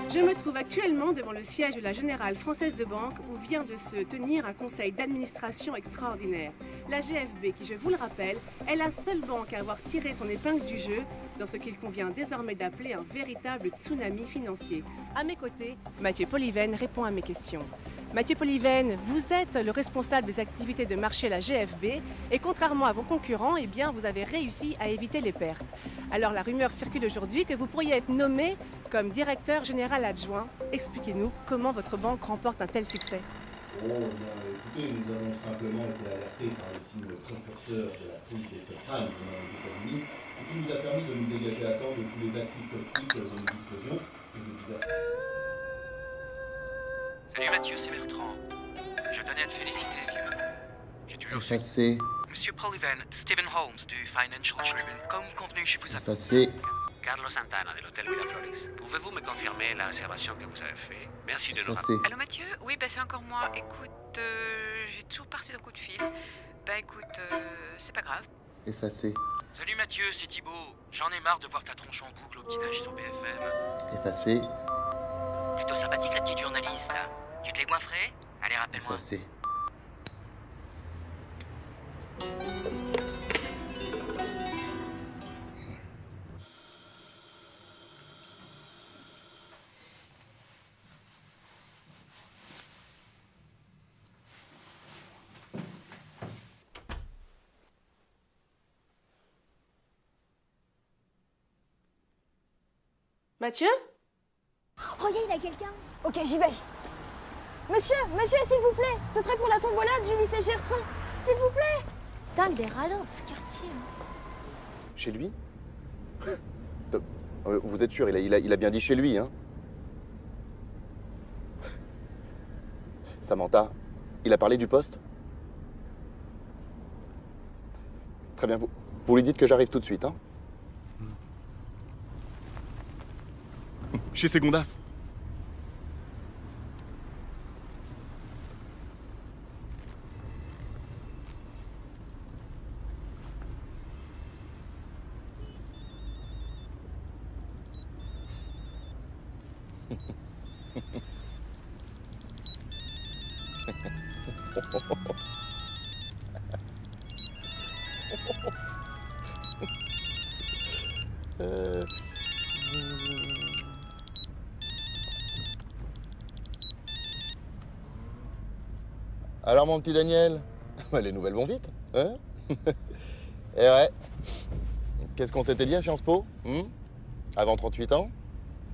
Je me trouve actuellement devant le siège de la Générale Française de Banque où vient de se tenir un conseil d'administration extraordinaire. La GFB, qui je vous le rappelle, est la seule banque à avoir tiré son épingle du jeu dans ce qu'il convient désormais d'appeler un véritable tsunami financier. À mes côtés, Mathieu Poliven répond à mes questions. Mathieu Poliven, vous êtes le responsable des activités de marché à la GFB et contrairement à vos concurrents, eh bien, vous avez réussi à éviter les pertes. Alors la rumeur circule aujourd'hui que vous pourriez être nommé comme directeur général adjoint. Expliquez-nous comment votre banque remporte un tel succès. Oh, bien, écoutez, nous avons simplement été alertés par les signes précurseurs de la crise des subprimes dans les États-Unis, ce qui nous a permis de nous dégager à temps de tous les actifs toxiques dont nous disposions et de divers... Salut Mathieu, c'est Bertrand. Je tenais à te féliciter, vieux. J'ai toujours su... Effacé. Monsieur Poliven, Stephen Holmes du Financial Tribune. Comme convenu, je vous appelle. Effacé. Carlos Santana de l'hôtel Villa Flores. Pouvez-vous me confirmer la réservation que vous avez faite? Merci de nous Effacé. rappeler. Allô Mathieu? Oui, bah c'est encore moi. Écoute, j'ai toujours pas reçu d'un coup de fil. Bah écoute, c'est pas grave. Effacé. Salut Mathieu, c'est Thibaut. J'en ai marre de voir ta tronche en boucle au petit-déj sur BFM. Effacé. Plutôt sympathique la petite journaliste, là. Tu te l'es goinfrée? Allez, rappelle-moi. Effacé. Mathieu? Oh, il y a quelqu'un. Ok, j'y vais. Monsieur, s'il vous plaît. Ce serait pour la tombola du lycée Gerson. S'il vous plaît. Putain, il est radin, ce quartier. Chez lui? Vous êtes sûr, il a bien dit chez lui, hein? Samantha, il a parlé du poste? Très bien, vous lui dites que j'arrive tout de suite, hein? Chez Segondas. Alors mon petit Daniel, les nouvelles vont vite, hein? Eh ouais. Qu'est-ce qu'on s'était dit à Sciences Po, avant 38 ans?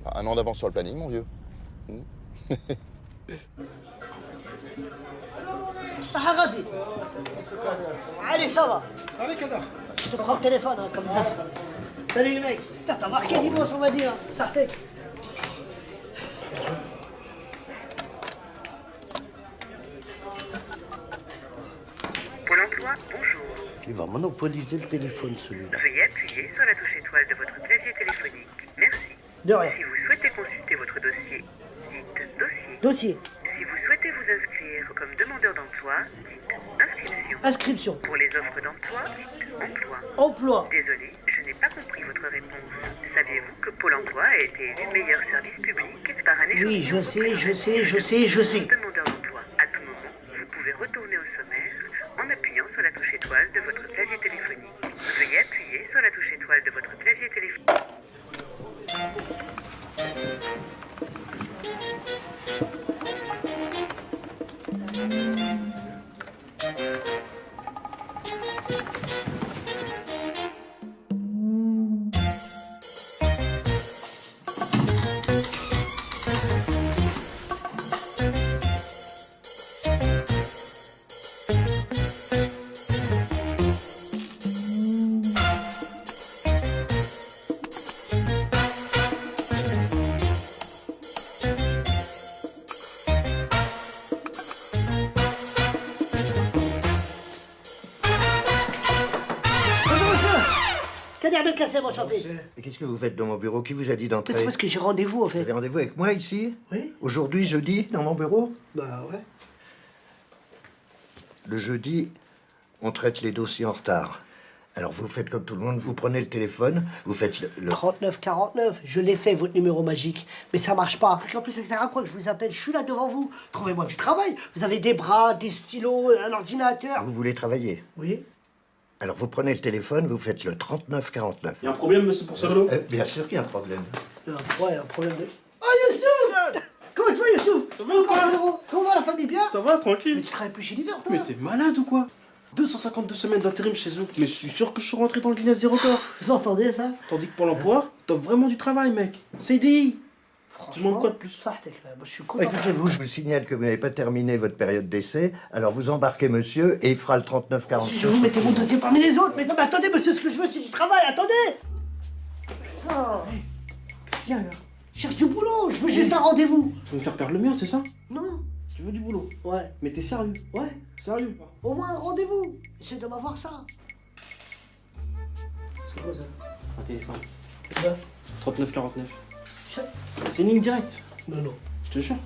Un an d'avance sur le planning, mon vieux. Haradi. Allez, ça va. Je te prends le téléphone, hein, comme ça. Salut les mecs. Putain, t'as marqué dimanche, on va dire. Sartek. Pôle emploi, bonjour. Il va monopoliser le téléphone, celui-là. Veuillez appuyer sur la touche étoile de votre clavier téléphonique. Merci. De rien. Si vous souhaitez consulter votre dossier, dites dossier. Dossier. Si vous souhaitez vous inscrire comme demandeur d'emploi, dites inscription. Inscription. Pour les offres d'emploi, dites emploi. Emploi. Désolé, je n'ai pas compris votre réponse. Saviez-vous que Pôle emploi a été élu meilleur service public par un échantillon Oui, je sais. demandeur d'emploi. À tout moment, vous pouvez retourner au sommaire en appuyant sur la touche étoile de votre clavier téléphonique. Veuillez appuyer sur la touche étoile de votre clavier téléphonique. Kader Belkacem, enchanté. Et qu'est-ce que vous faites dans mon bureau? Qui vous a dit d'entrer? C'est parce que j'ai rendez-vous, en Vous fait. avez rendez-vous avec moi ici? Oui. Aujourd'hui, jeudi, dans mon bureau? Bah ouais. Le jeudi, on traite les dossiers en retard. Alors vous faites comme tout le monde, vous prenez le téléphone, vous faites le... 3949, je l'ai fait, votre numéro magique. Mais ça marche pas. En plus, ça sert à quoi que je vous appelle? Je suis là devant vous. Trouvez-moi du travail. Vous avez des bras, des stylos, un ordinateur. Vous voulez travailler? Oui. Alors vous prenez le téléphone, vous faites le 3949. Il y a un problème, monsieur Poursalo? Bien sûr qu'il y a un problème. Ouais, un problème de... Oh, Youssouf! Comment tu vas, Youssouf? Ça va ou quoi? Comment va la famille, bien? Ça va, tranquille. Mais tu travailles plus chez Leader, toi? Mais t'es malade ou quoi? 252 semaines d'intérim chez eux. Mais je suis sûr que je suis rentré dans le Guinness des records. Vous entendez ça? Tandis que pour l'emploi, t'as vraiment du travail, mec. CDI. Tu demandes quoi de plus? Ça, t'es clair. Je suis content. Écoutez-vous, je vous signale que vous n'avez pas terminé votre période d'essai, alors vous embarquez monsieur et il fera le 3949. Si je vous mettez mon dossier parmi les autres. Mais non, mais attendez, monsieur, ce que je veux, c'est du travail. Attendez! Oh. Qu'est-ce qu'il y a, là? Je cherche du boulot. Je veux juste un rendez-vous. Tu veux me faire perdre le mien, c'est ça? Non. Tu veux du boulot? Ouais. Mais t'es sérieux? Ouais. Sérieux? Au moins un rendez-vous. Essaye de m'avoir ça. C'est quoi ça? Un téléphone. C'est ça? 3949. Je- C'est une ligne directe. Non, non. Je te jure.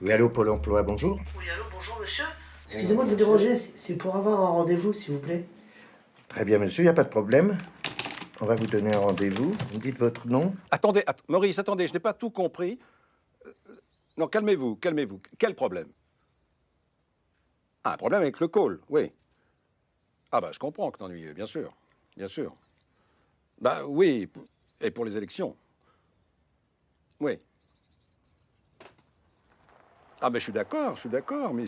Oui, allô, Pôle emploi, bonjour. Oui, allô, bonjour monsieur. Excusez-moi de vous déranger. C'est pour avoir un rendez-vous, s'il vous plaît. Très bien, monsieur, il n'y a pas de problème. On va vous donner un rendez-vous. Vous me dites votre nom? Attendez, Maurice, attendez, je n'ai pas tout compris. Non, calmez-vous, calmez-vous. Quel problème? Ah, un problème avec le call, oui. Ah bah, je comprends que t'ennuies, bien sûr, bien sûr. Bah oui, et pour les élections. Oui. Ah ben je suis d'accord, mais...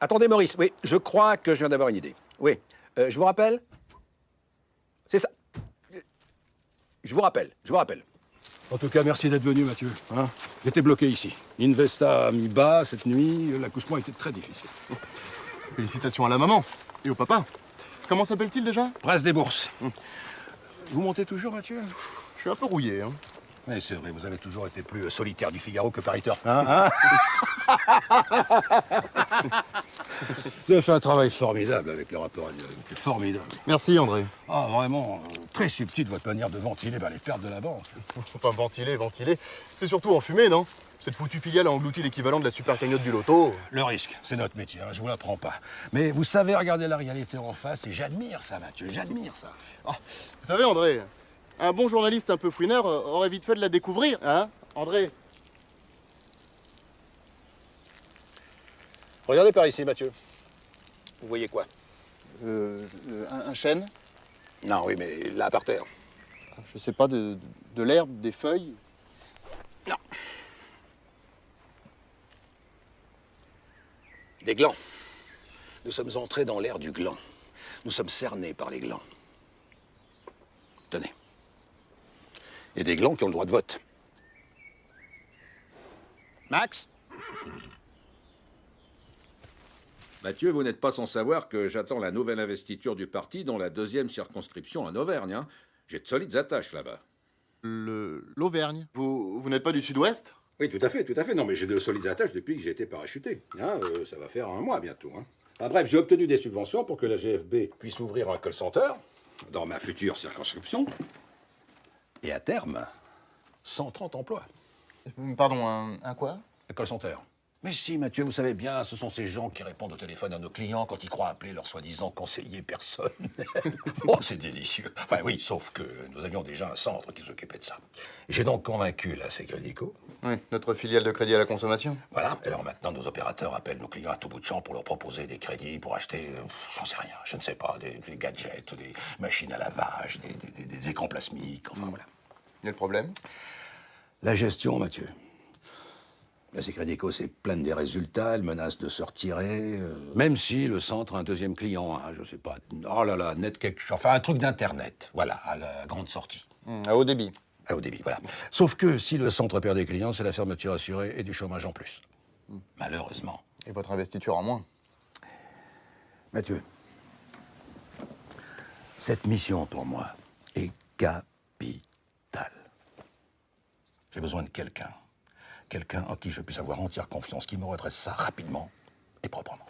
Attendez, Maurice, oui, je crois que je viens d'avoir une idée. Oui, je vous rappelle? C'est ça. Je vous rappelle. En tout cas, merci d'être venu, Mathieu. Hein, j'étais bloqué ici. Investa a mis bas cette nuit, l'accouchement était très difficile. Félicitations à la maman et au papa. Comment s'appelle-t-il déjà? Prince des bourses. Vous montez toujours, Mathieu? Je suis un peu rouillé, hein. Oui, c'est vrai, vous avez toujours été plus solitaire du Figaro que Paris Turf. Hein Vous avez fait un travail formidable avec le rapport annuel. C'est formidable. Merci, André. Ah, vraiment, très subtil votre manière de ventiler les pertes de la banque. Faut pas ventiler. C'est surtout en fumée, non? Cette foutue filiale a englouti l'équivalent de la super cagnotte du loto. Le risque, c'est notre métier, hein, je vous l'apprends pas. Mais vous savez regarder la réalité en face et j'admire ça, Mathieu, j'admire ça. Ah, vous savez, André, un bon journaliste un peu fouineur aurait vite fait de la découvrir, hein, André? Regardez par ici, Mathieu. Vous voyez quoi? Un chêne? Non, oui, mais là, par terre. Je sais pas, de l'herbe, des feuilles? Non. Des glands. Nous sommes entrés dans l'ère du gland. Nous sommes cernés par les glands. Tenez. Il y a des glands qui ont le droit de vote. Max? Mathieu, vous n'êtes pas sans savoir que j'attends la nouvelle investiture du parti dans la 2e circonscription en Auvergne. Hein. J'ai de solides attaches là-bas. L'Auvergne? Vous n'êtes pas du sud-ouest? Oui, tout à fait. Non, mais j'ai de solides attaches depuis que j'ai été parachuté. Hein, ça va faire un mois bientôt. Hein. Ah, bref, j'ai obtenu des subventions pour que la GFB puisse ouvrir un call center dans ma future circonscription. Et à terme, 130 emplois. Pardon, un quoi? Un call center. Mais si, Mathieu, vous savez bien, ce sont ces gens qui répondent au téléphone à nos clients quand ils croient appeler leur soi-disant conseiller personnel. Oh, c'est délicieux. Enfin oui, sauf que nous avions déjà un centre qui s'occupait de ça. J'ai donc convaincu la Sécrédico. Oui, notre filiale de crédit à la consommation. Voilà, alors maintenant nos opérateurs appellent nos clients à tout bout de champ pour leur proposer des crédits pour acheter, j'en sais rien, je ne sais pas, des gadgets, des machines à lavage, des écrans plasmiques, enfin voilà. Et le problème? La gestion, Mathieu. La Sécrédico s'est plainte des résultats, elle menace de se retirer, même si le centre a un deuxième client, hein, je sais pas, oh là là, net quelque chose, enfin un truc d'internet, voilà, à la grande sortie. À haut débit. À haut débit, voilà. Sauf que si le centre perd des clients, c'est la fermeture assurée et du chômage en plus. Malheureusement. Et votre investiture en moins? Mathieu, cette mission pour moi est capitale. J'ai besoin de quelqu'un Quelqu'un en qui je puisse avoir entière confiance, qui me redresse ça rapidement et proprement.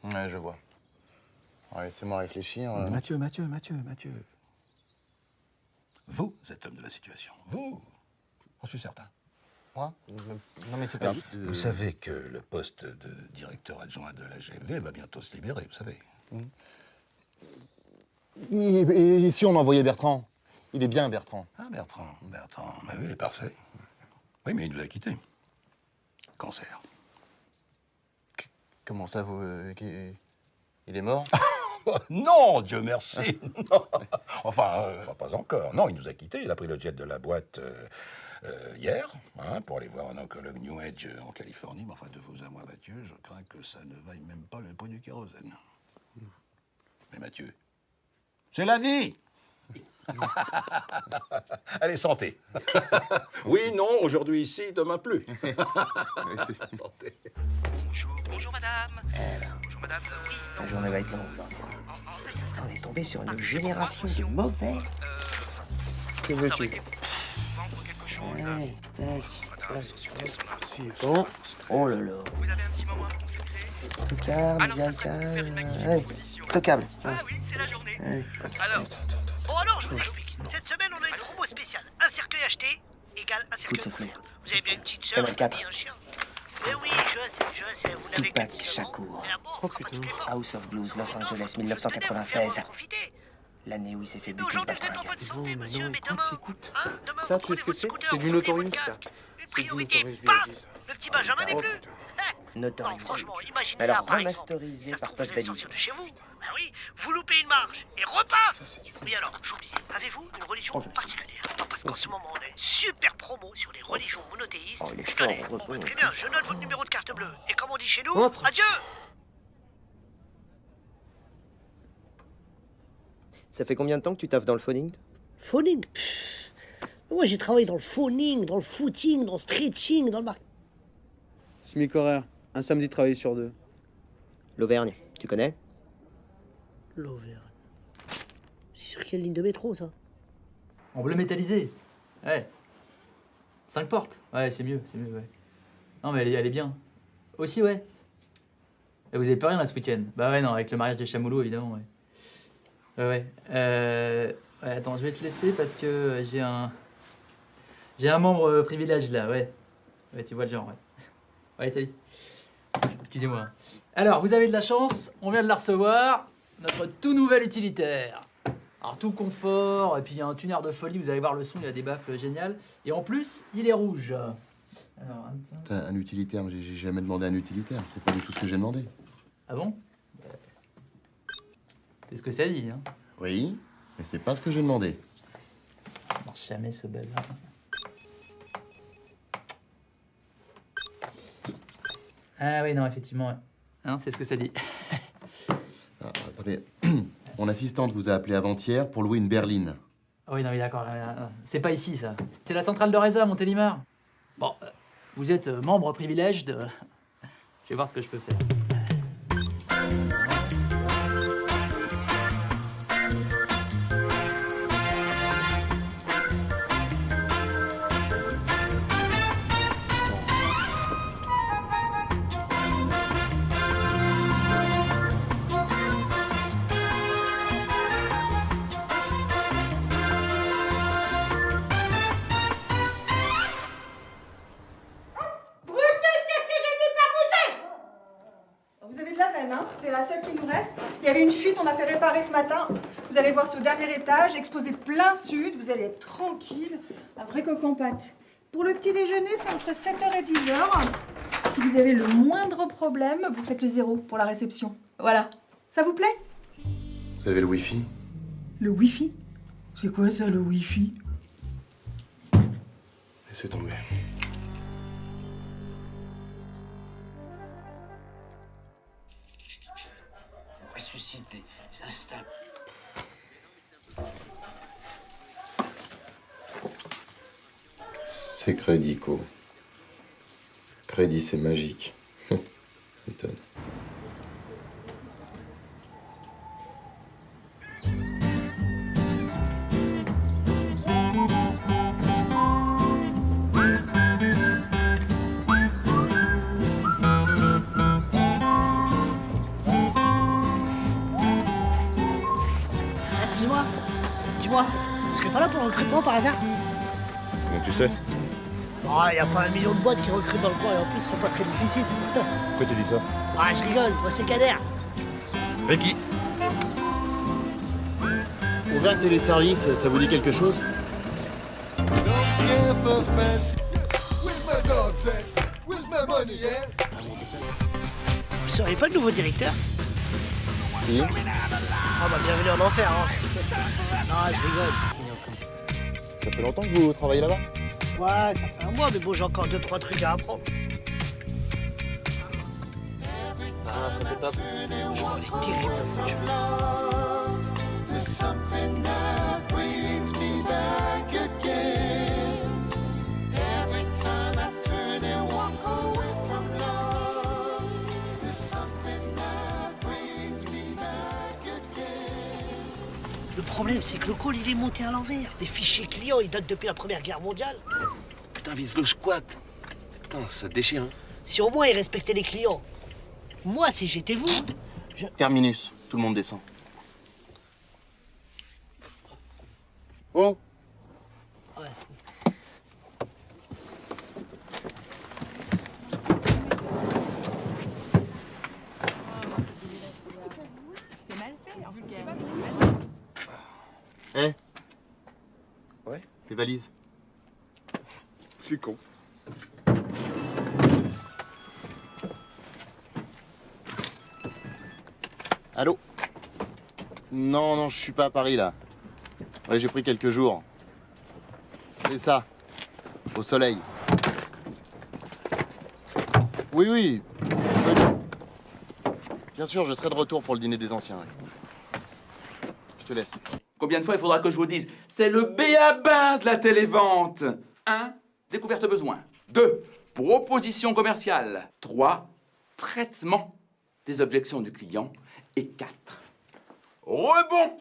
Ouais, je vois. Ouais, laissez-moi réfléchir. Mathieu. Vous êtes l'homme de la situation. Vous. J'en suis certain. Moi? Non, mais c'est pas... Vous savez que le poste de directeur adjoint de la GFB va bientôt se libérer, vous savez. Et si on envoyait Bertrand? Il est bien, Bertrand. Ah, Bertrand. Bah oui, il est parfait. Oui, mais il nous a quittés. Cancer. Comment ça, vous... il est mort? Non, Dieu merci. Non. Enfin, pas encore. Non, il nous a quittés. Il a pris le jet de la boîte hier, hein, pour aller voir un oncologue New Age en Californie. Mais enfin, de vous à moi, Mathieu, je crains que ça ne vaille même pas le prix du kérosène. Mais Mathieu, c'est la vie. Allez, santé. Oui, non, aujourd'hui ici, demain plus. Santé. Bonjour madame. Bonjour madame. Oui, non. La journée va être longue. On est tombé sur une génération de mauvais. Que veux-tu? Allez, tac. Suivant. Oh là là. Vous avez un petit moment à me Tocable, miséricable. Allez, tocable. Ah oui, c'est la journée. Alors, je vous explique. Cette semaine, on a une promo spéciale. Un cercueil acheté égale un cercueil offert. Vous avez bien une petite sœur, Canal 4. un chien. Mais oui, je sais, vous n'avez que Tupac Shakur. House of Blues, Los Angeles, 1996. L'année où il s'est fait buter ce baltringue. Non, mais non, écoute. Ça, tu sais ce que c'est? C'est du Notorious, ça. C'est du Notorious B.I.G., ça. Le petit Benjamin n'est plus. Notorious. Mais alors remasterisé par Puff Daddy. Chez vous. Ben oui, vous loupez une marge. Et repas. Oui alors, j'oublie. Avez-vous une religion particulière? Parce qu'en ce moment, on a une super promo sur les religions monothéistes. Oh, il est fort heureux. Très bien, je note votre numéro de carte bleue. Et comme on dit chez nous, adieu. Ça fait combien de temps que tu taffes dans le phoning? Phoning? Moi, j'ai travaillé dans le phoning, dans le footing, dans le stretching, dans le SMIC horaire. Un samedi travaillé sur 2. L'Auvergne, tu connais? L'Auvergne. C'est sur quelle ligne de métro, ça? En bleu métallisé. Ouais. 5 portes. Ouais, c'est mieux, ouais. Non, mais elle est bien. Aussi, ouais. Et vous avez pas rien là ce week-end? Bah ouais, non, avec le mariage des Chamoulots, évidemment, ouais. Ouais. Ouais, attends, je vais te laisser parce que j'ai un membre privilège là, ouais. Ouais, tu vois le genre, ouais. Ouais, salut. Excusez-moi. Alors, vous avez de la chance, on vient de la recevoir. Notre tout nouvel utilitaire. Alors, tout confort, et puis il y a un tuner de folie, vous allez voir le son, il a des baffles géniales. Et en plus, il est rouge. Alors, Un utilitaire, j'ai jamais demandé un utilitaire. C'est pas du tout ce que j'ai demandé. Ah bon? C'est ce que ça dit, hein. Oui, mais c'est pas ce que j'ai demandé. Ça marche jamais ce bazar. Ah oui, non, effectivement, ouais. Hein, c'est ce que ça dit. Ah, attendez, mon assistante vous a appelé avant-hier pour louer une berline. Ah oui, non, mais d'accord, c'est pas ici, ça. C'est la centrale de Reza, Montélimar. Bon, vous êtes membre privilège de... Je vais voir ce que je peux faire. Il y avait une fuite, on a fait réparer ce matin. Vous allez voir, c'est au dernier étage, exposé plein sud. Vous allez être tranquille. Un vrai coq en pâte. Pour le petit déjeuner, c'est entre 7h et 10h. Si vous avez le moindre problème, vous faites le 0 pour la réception. Voilà. Ça vous plaît? Vous avez le wifi? Le wifi? C'est quoi ça, le wifi? Laissez tomber. Ressuscité, c'est instable. C'est crédit, Co. Crédit, c'est magique. Étonne. Dis-moi, tu serais pas là pour le recrutement par hasard? Comment tu sais? Oh, y a pas 1 million de boîtes qui recrutent dans le coin et en plus, ils sont pas très difficiles. Pourquoi tu dis ça? Ah, je rigole, moi c'est Kader. Ricky. Auvergne Téléservice, ça vous dit quelque chose? Vous seriez pas le nouveau directeur? Si. Ah bah bienvenue en enfer, hein. Ah, je rigole. Ça fait longtemps que vous travaillez là-bas? Ouais, ça fait un mois, mais bon, j'ai encore 2-3 trucs à apprendre. Ah, ça fait top. Je m'en ai terrible, Le problème, c'est que le call, il est monté à l'envers. Les fichiers clients, ils datent depuis la Première Guerre mondiale. Putain, vise le squat. Putain, ça déchire, hein. Si au moins ils respectaient les clients. Moi, si j'étais vous, Terminus, tout le monde descend. Oh! Ouais. C'est mal fait, vulgaire. Eh, Ouais. les valises. Je suis con. Allô? Non, je suis pas à Paris, là. Ouais, j'ai pris quelques jours. C'est ça. Au soleil. Oui. Bien sûr, je serai de retour pour le dîner des anciens. Ouais. Je te laisse. Combien de fois il faudra que je vous dise? C'est le b.a.-ba de la télévente. 1. Découverte besoin. 2. Proposition commerciale. 3. Traitement des objections du client. Et 4. Rebond.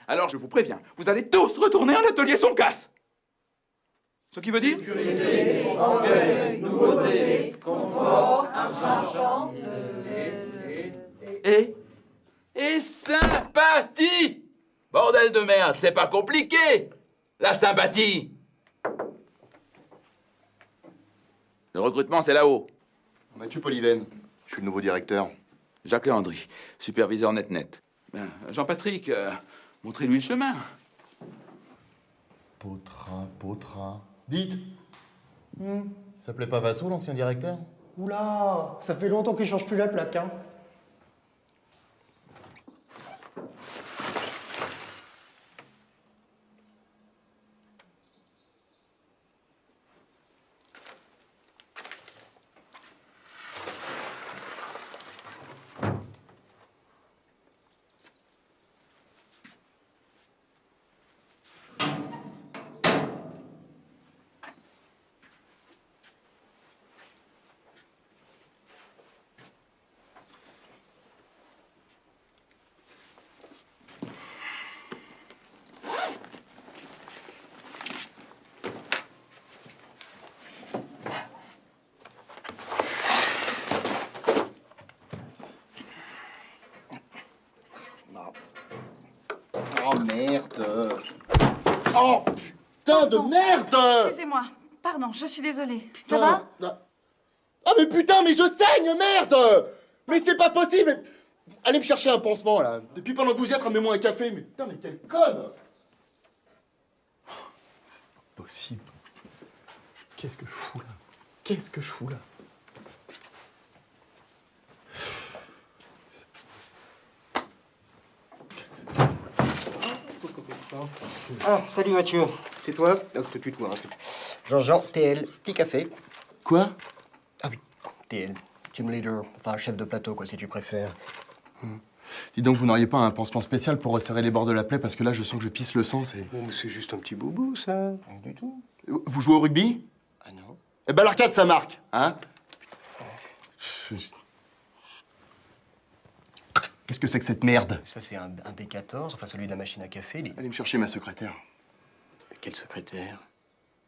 Alors je vous préviens, vous allez tous retourner en atelier son casse. Ce qui veut dire? Sécurité, orgueil, nouveauté, confort, argent, Et sympathie. Bordel de merde, c'est pas compliqué. La sympathie. Le recrutement, c'est là-haut. Mathieu Polyven, je suis le nouveau directeur. Jacques Léandry, superviseur net-net. Ben, Jean-Patrick, montrez-lui le chemin. Potra. Dites, il s'appelait pas Vassou, l'ancien directeur? Oula, ça fait longtemps qu'il change plus la plaque, hein. Oh merde! Oh putain de merde! Excusez-moi. Pardon, je suis désolée. Ça va? Ah mais putain, mais je saigne, merde! Mais c'est pas possible! Allez me chercher un pansement, là. Depuis pendant que vous y êtes, ramenez-moi un café. Mais putain, mais quelle conne! Possible. Qu'est-ce que je fous là? Ah, salut Mathieu. C'est toi? Je te tutoie, hein, Jean-Jean, TL, petit café. Quoi? Ah oui, TL, team leader, enfin chef de plateau, quoi, si tu préfères. Dis donc, vous n'auriez pas un pansement spécial pour resserrer les bords de la plaie, parce que là, je sens que je pisse le sang, c'est... Bon, mais c'est juste un petit boubou, ça. Rien du tout. Vous jouez au rugby? Ah non. Eh ben l'arcade, ça marque, hein? Qu'est-ce que c'est que cette merde? Ça, c'est un B14, enfin celui de la machine à café. Allez me chercher ma secrétaire. Quelle secrétaire?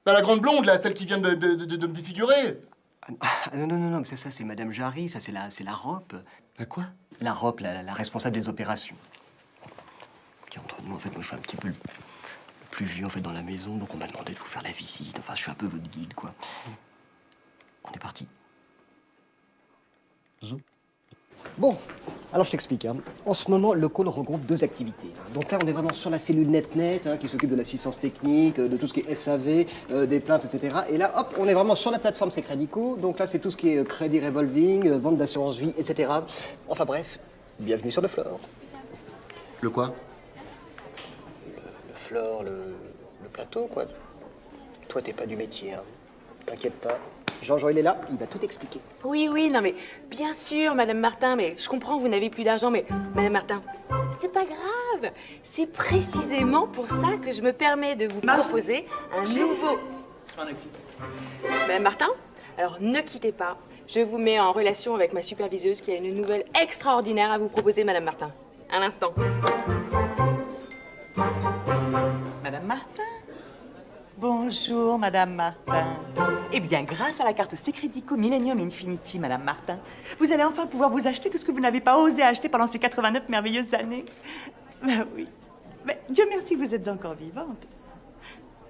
Bah, la grande blonde, là, celle qui vient de me défigurer. Ah non, mais ça c'est Madame Jarry, ça c'est la ROP. La quoi? La ROP, la responsable des opérations. Écoutez, entre nous, en fait, moi, je suis un petit peu le plus vieux, en fait, dans la maison, donc on m'a demandé de vous faire la visite. Enfin, je suis un peu votre guide, quoi. On est parti. Bon, alors je t'explique. Hein. En ce moment, le call regroupe 2 activités. Hein. Donc là, on est vraiment sur la cellule NetNet, hein, qui s'occupe de l'assistance technique, de tout ce qui est SAV, des plaintes, etc. Et là, hop, on est vraiment sur la plateforme C'est Crédico. Donc là, c'est tout ce qui est crédit revolving, vente d'assurance vie, etc. Enfin bref, bienvenue sur le floor. Le quoi? Le floor, le plateau, quoi. Toi, t'es pas du métier, hein. T'inquiète pas. Jean-Jean, il est là, il va tout expliquer. Oui, oui, non mais bien sûr, Madame Martin, mais je comprends que vous n'avez plus d'argent, mais Madame Martin, c'est pas grave. C'est précisément pour ça que je me permets de vous proposer un nouveau... Madame Martin, alors ne quittez pas. Je vous mets en relation avec ma superviseuse qui a une nouvelle extraordinaire à vous proposer, Madame Martin. Un instant. Madame Martin? Bonjour, Madame Martin. Eh bien, grâce à la carte C'est Crédico Millennium Infinity, Madame Martin, vous allez enfin pouvoir vous acheter tout ce que vous n'avez pas osé acheter pendant ces 89 merveilleuses années. Ben oui. Mais Dieu merci, vous êtes encore vivante.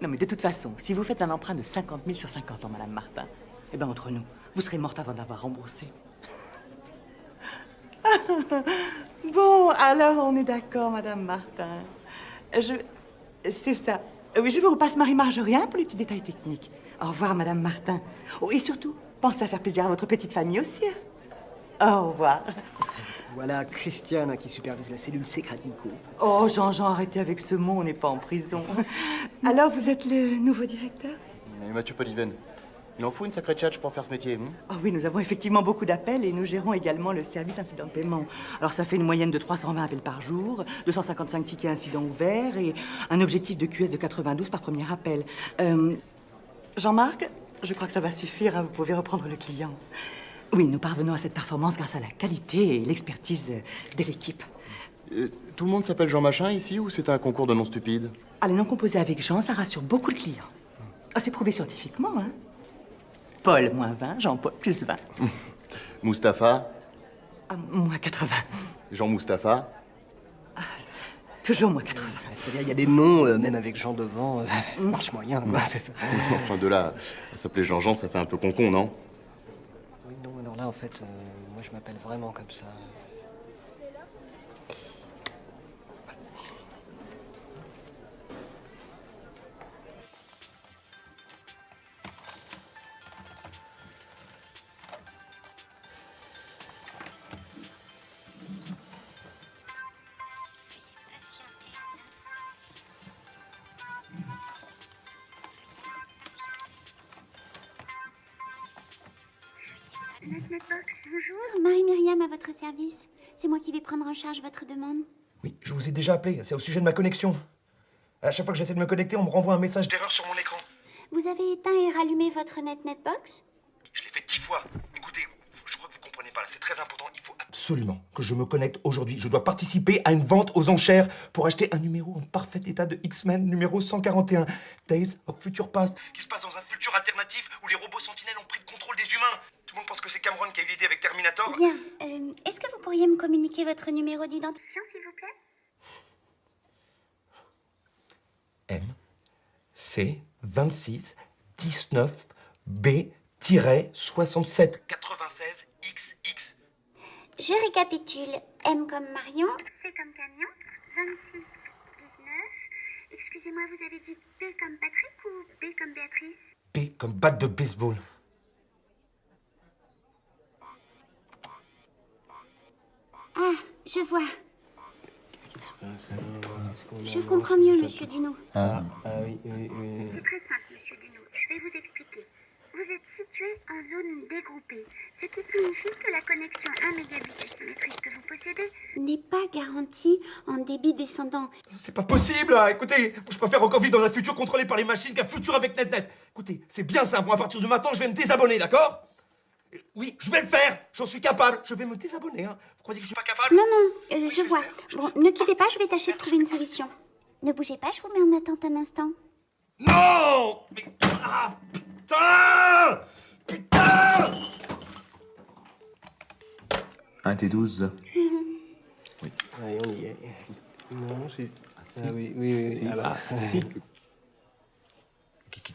Non, mais de toute façon, si vous faites un emprunt de 50 000 sur 50 ans, Madame Martin, eh bien, entre nous, vous serez morte avant d'avoir remboursé. Bon, alors, on est d'accord, Madame Martin. C'est ça. Oui, je vous repasse Marie-Marjorie pour les petits détails techniques. Au revoir, Madame Martin. Oh, et surtout, pensez à faire plaisir à votre petite famille aussi. Hein. Au revoir. Voilà Christiane qui supervise la cellule C'est Crédico. Oh, Jean-Jean, arrêtez avec ce mot, on n'est pas en prison. Alors, vous êtes le nouveau directeur? Mathieu Poliven. Il en faut une sacrée tchatche pour faire ce métier. Oh oui, nous avons effectivement beaucoup d'appels et nous gérons également le service incident de paiement. Alors ça fait une moyenne de 320 appels par jour, 255 tickets incidents ouverts et un objectif de QS de 92 par premier appel. Jean-Marc, je crois que ça va suffire, hein, vous pouvez reprendre le client. Oui, nous parvenons à cette performance grâce à la qualité et l'expertise de l'équipe. Tout le monde s'appelle Jean Machin ici ou c'est un concours de noms stupides? Ah, les noms composés avec Jean, ça rassure beaucoup le client. Ah, c'est prouvé scientifiquement, hein. Paul, moins 20, Jean-Paul, plus 20. Mustapha? Ah, moins 80. Jean-Mustapha? Toujours moins 80. C'est-à-dire, il y a des noms, même avec Jean devant, ça marche moyen, quoi. Enfin, de là à s'appeler Jean-Jean, ça fait un peu con-con, non? Oui, non, alors là, en fait, moi, je m'appelle vraiment comme ça. NetNetBox, bonjour. Marie-Myriam à votre service. C'est moi qui vais prendre en charge votre demande. Oui, je vous ai déjà appelé. C'est au sujet de ma connexion. À chaque fois que j'essaie de me connecter, on me renvoie un message d'erreur sur mon écran. Vous avez éteint et rallumé votre NetNetBox? Je l'ai fait 10 fois. Écoutez, je crois que vous comprenez pas là. C'est très important. Il faut absolument que je me connecte aujourd'hui. Je dois participer à une vente aux enchères pour acheter un numéro en parfait état de X-Men, numéro 141, Days of Future Past, qui se passe dans un futur alternatif où les robots sentinelles ont pris le contrôle des humains. Tout le monde pense que c'est Cameron qui a eu l'idée avec Terminator. Bien. Est-ce que vous pourriez me communiquer votre numéro d'identifiant, s'il vous plaît? M, C, 26, 19, B-67. 96, XX. Je récapitule. M comme Marion. C comme camion. 26, 19. Excusez-moi, vous avez dit P comme Patrick ou B comme Béatrice? B comme batte de baseball. Ah, je vois. Je comprends mieux, monsieur Duno. Oui. C'est très simple, monsieur Duno. Je vais vous expliquer. Vous êtes situé en zone dégroupée, ce qui signifie que la connexion 1 mégabit asymétrique que vous possédez n'est pas garantie en débit descendant. C'est pas possible, là. Écoutez, je préfère encore vivre dans un futur contrôlé par les machines qu'un futur avec NetNet. Écoutez, c'est bien simple. Moi, à partir de maintenant, je vais me désabonner, d'accord? Oui, je vais le faire. J'en suis capable. Je vais me désabonner, hein. Vous croyez que je suis pas capable? Non, je vois. Bon, ne quittez pas, je vais tâcher de trouver une solution. Ne bougez pas, je vous mets en attente un instant. Non! Mais... Ah, putain! Putain! 1 T12. Oui. Allez, on y est. Non, c'est... Oui, oui, oui. Si.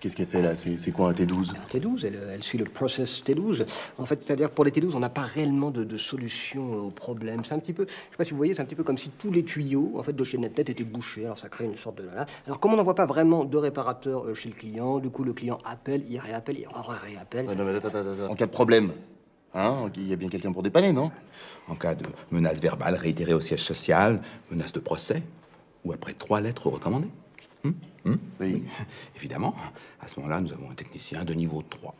Qu'est-ce qu'elle fait là? C'est quoi un T12? T12, elle suit le process T12. En fait, c'est-à-dire que pour les T12, on n'a pas réellement de solution au problème. C'est un petit peu, je sais pas si vous voyez, c'est un petit peu comme si tous les tuyaux en fait, de chez NetNet étaient bouchés. Alors ça crée une sorte de... Alors comme on n'en voit pas vraiment de réparateur chez le client, du coup le client appelle, il réappelle, il réappelle. Non, mais attends. En cas de problème, hein, il y a bien quelqu'un pour dépanner, non? En cas de menace verbale réitérée au siège social, menace de procès, ou après 3 lettres recommandées. Oui. Évidemment, à ce moment-là, nous avons un technicien de niveau 3.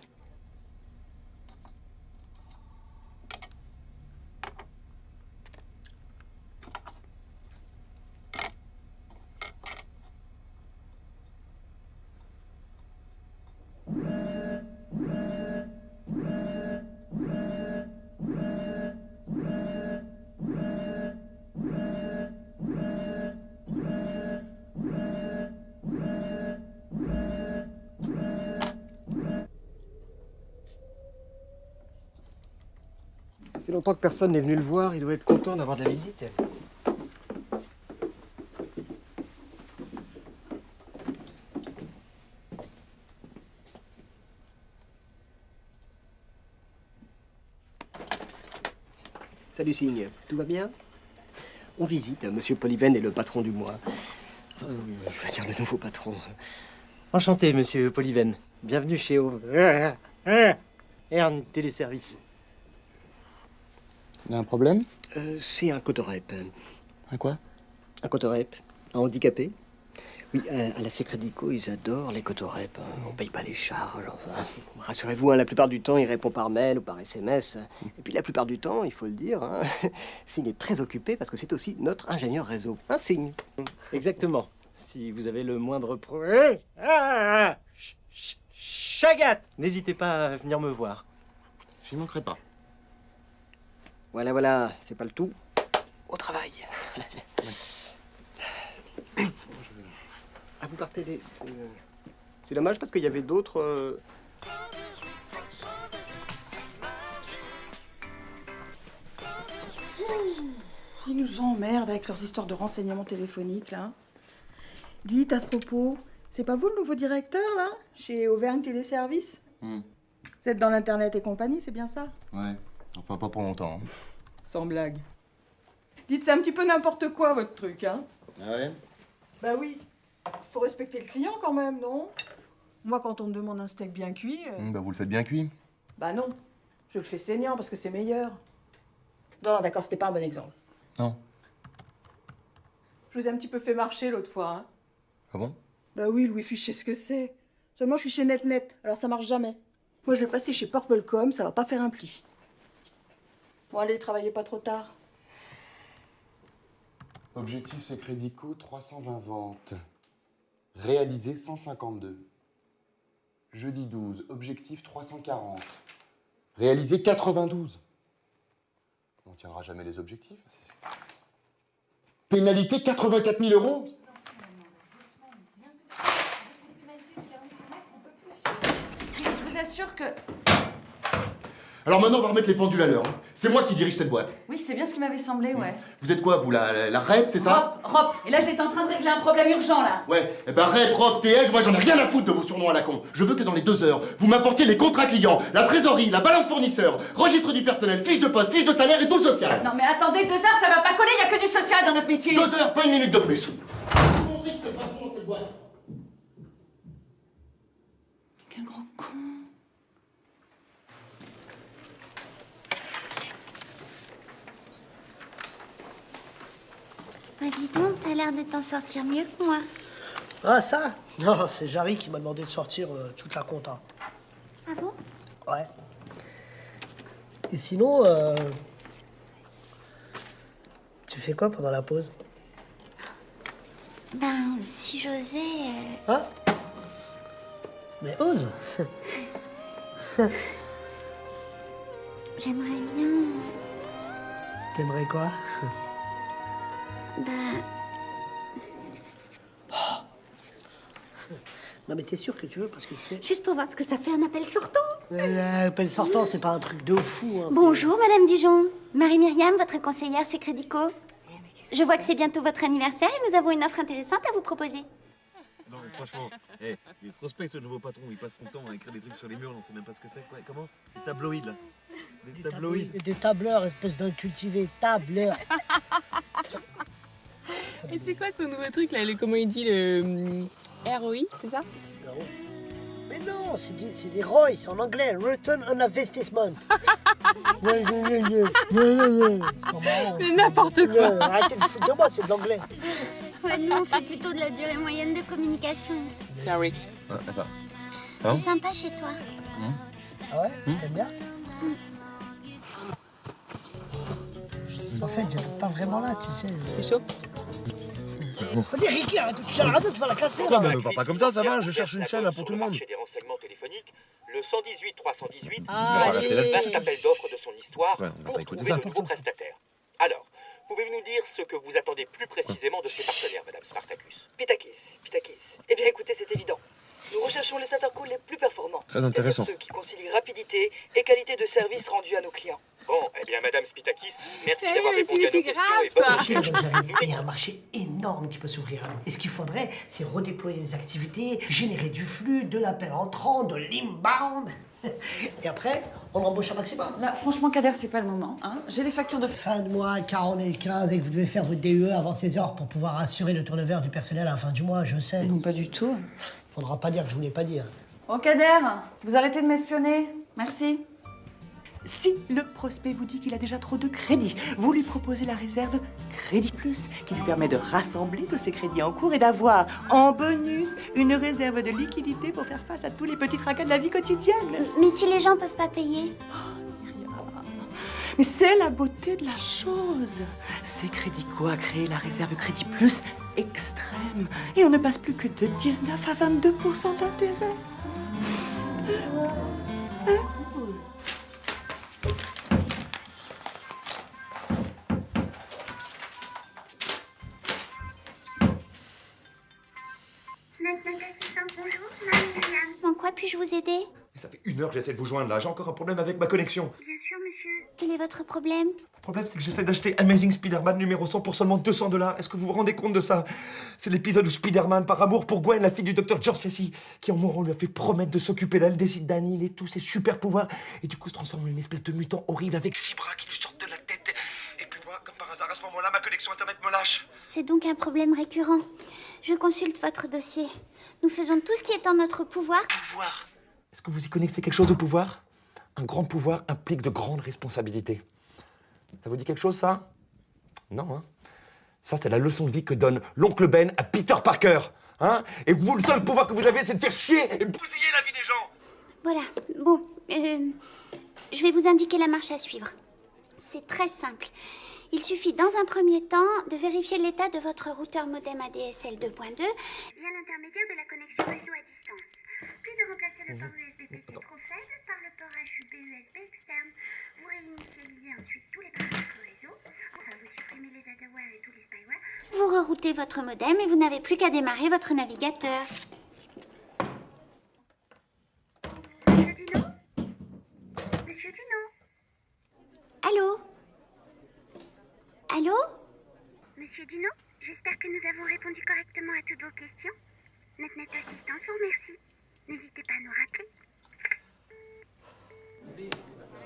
Ça fait longtemps que personne n'est venu le voir, il doit être content d'avoir de la visite. Salut Signe, tout va bien? On visite, Monsieur Polyven est le patron du mois. Je veux dire le nouveau patron. Enchanté, Monsieur Polyven. Bienvenue chez Ern Téléservice. Il y a un problème? C'est un cotorep. Un quoi? Un cotorep. Un handicapé. Oui, à la Secredico, ils adorent les cotorep. On paye pas les charges, enfin. Rassurez-vous, la plupart du temps, il répond par mail ou par SMS. Et puis la plupart du temps, il faut le dire, Signe est très occupé parce que c'est aussi notre ingénieur réseau. Un Signe. Exactement. Si vous avez le moindre problème... Chagat! N'hésitez pas à venir me voir. J'y manquerai pas. Voilà, fais pas le tout. Au travail. Ah, vous partez les... C'est dommage parce qu'il y avait d'autres... Ils nous emmerdent avec leurs histoires de renseignements téléphoniques, là. Dites, à ce propos, c'est pas vous le nouveau directeur, là? Chez Auvergne Téléservice? Vous êtes dans l'Internet et compagnie, c'est bien ça? Ouais, enfin pas pour longtemps. Sans blague. Dites, c'est un petit peu n'importe quoi, votre truc, hein? Ah ouais? Bah oui. Faut respecter le client, quand même, non? Moi, quand on me demande un steak bien cuit... Bah vous le faites bien cuit. Bah non. Je le fais saignant, parce que c'est meilleur. Non, d'accord, c'était pas un bon exemple. Non. Je vous ai un petit peu fait marcher l'autre fois, hein? Ah bon? Bah oui, le Wi-Fi, je sais ce que c'est. Seulement, je suis chez NetNet, alors ça marche jamais. Moi, je vais passer chez Purplecom, ça va pas faire un pli. Bon, allez, travaillez pas trop tard. Objectif Secredico, 320 ventes. Réalisé 152. Jeudi 12, objectif 340. Réalisé 92. On tiendra jamais les objectifs. Pénalité 84 000 €. Je vous assure que... Alors maintenant, on va remettre les pendules à l'heure. C'est moi qui dirige cette boîte. Oui, c'est bien ce qui m'avait semblé, ouais. Vous êtes quoi, vous, la REP, c'est ça? Rop. Et là, j'étais en train de régler un problème urgent, là. Ouais, eh ben REP, ROP, TL, moi j'en ai rien à foutre de vos surnoms à la con. Je veux que dans les 2 heures, vous m'apportiez les contrats clients, la trésorerie, la balance fournisseur, registre du personnel, fiche de poste, fiche de salaire et tout le social. Non mais attendez, 2 heures, ça va pas coller, y a que du social dans notre métier. 2 heures, pas 1 minute de plus. Quel gros con. Ah, dis donc, t'as l'air de t'en sortir mieux que moi. Ah, ça? Non, c'est Jarry qui m'a demandé de sortir toute la compta. Ah bon? Ouais. Et sinon, tu fais quoi pendant la pause? Ben, si j'osais... Ah? Mais ose. J'aimerais bien... T'aimerais quoi? Bah... Non mais t'es sûr que tu veux parce que tu sais... Juste pour voir ce que ça fait un appel sortant. Appel sortant, c'est pas un truc de fou. Hein, Bonjour, Madame Dijon. Marie-Myriam, votre conseillère Secredico. Je vois que c'est bientôt votre anniversaire et nous avons une offre intéressante à vous proposer. Non, mais franchement, il est trop space, le nouveau patron. Il passe son temps à écrire des trucs sur les murs, on sait même pas ce que c'est. Quoi. Comment? Des tabloïds, là. Des tabloïds. Des tableurs, espèce d'incultivé, tableur. Et c'est quoi son nouveau truc là, comment il dit, le ROI, c'est ça? Mais non, c'est des ROI, c'est en anglais, Return on Investment. C'est pas marrant. C'est n'importe quoi. Arrêtez de foutre de moi, c'est de l'anglais. Ouais, nous, on fait plutôt de la durée moyenne de communication. Tiens, Rick. Attends. C'est sympa chez toi. Ah ouais? T'aimes bien? En fait, j'habite pas vraiment là, tu sais. C'est chaud? Vas-y, Ricky, arrête de toucher à la radio, tu vas la casser. Non, mais me parle pas comme ça va, je cherche une chaîne là pour tout le monde. Des renseignements téléphoniques, le 118 318 Ah, le vaste appel d'offres de son histoire Ouais, on va pour pas écouter trouver ça. de nouveaux prestataires. Alors, pouvez-vous nous dire ce que vous attendez plus précisément de ces partenaires, Madame Spartacus? Pitakis. Eh bien écoutez, c'est évident. Nous recherchons les intercalls les plus performants. Très intéressant. Ceux qui concilient rapidité et qualité de service rendu à nos clients. Bon, eh bien, Madame Spitakis, merci d'avoir répondu à nos questions et bonne Il y a un marché énorme qui peut s'ouvrir à nous. Et ce qu'il faudrait, c'est redéployer les activités, générer du flux, de l'appel entrant, de l'inbound. Et après, on embauche un maximum. Là, franchement, Kader, c'est pas le moment. Hein. J'ai les factures de... Fin de mois, 40 et 15, et que vous devez faire votre DUE avant 16 heures pour pouvoir assurer le turnover du personnel à la fin du mois, je sais. Non, pas du tout. Faudra pas dire que je vous l'ai pas dit. Hein. Oh, Kader, vous arrêtez de m'espionner. Merci. Si le prospect vous dit qu'il a déjà trop de crédits, vous lui proposez la réserve Crédit Plus, qui lui permet de rassembler tous ses crédits en cours et d'avoir, en bonus, une réserve de liquidité pour faire face à tous les petits tracas de la vie quotidienne. Mais si les gens peuvent pas payer? Mais c'est la beauté de la chose. C'est Crédico a créé la réserve Crédit Plus extrême. Et on ne passe plus que de 19 à 22% d'intérêt. Notre assistante, bonjour, Marie-Myriam. En quoi puis-je vous aider? Ça fait 1 heure que j'essaie de vous joindre là, j'ai encore un problème avec ma connexion. Bien sûr, monsieur. Quel est votre problème? Le problème, c'est que j'essaie d'acheter Amazing Spider-Man numéro 100 pour seulement $200. Est-ce que vous vous rendez compte de ça? C'est l'épisode où Spider-Man, par amour pour Gwen, la fille du docteur George Lacy, qui en mourant lui a fait promettre de s'occuper d'elle, décide d'annihiler tous ses super pouvoirs, et du coup se transforme en une espèce de mutant horrible avec 6 bras qui lui sortent de la tête. Et puis moi, comme par hasard, à ce moment-là, ma connexion Internet me lâche. C'est donc un problème récurrent. Je consulte votre dossier. Nous faisons tout ce qui est en notre pouvoir. Est-ce que vous y connaissez quelque chose au pouvoir? Un grand pouvoir implique de grandes responsabilités. Ça vous dit quelque chose, ça? Non, hein? Ça, c'est la leçon de vie que donne l'oncle Ben à Peter Parker. Hein? Et vous, le seul pouvoir que vous avez, c'est de faire chier et bousiller la vie des gens. Voilà. Bon, je vais vous indiquer la marche à suivre. C'est très simple. Il suffit dans un premier temps de vérifier l'état de votre routeur modem ADSL 2.2 via l'intermédiaire de la connexion réseau à distance. Puis de remplacer le port USB-PC trop faible par le port HUB USB externe. Vous réinitialisez ensuite tous les paramètres réseau. Enfin, vous supprimez les adware et tous les spyware. Vous reroutez votre modem et vous n'avez plus qu'à démarrer votre navigateur. Monsieur Dunot? Monsieur Dunot? Allô? Allô? Monsieur Dunot, j'espère que nous avons répondu correctement à toutes vos questions. Notre assistance vous remercie. N'hésitez pas à nous rappeler.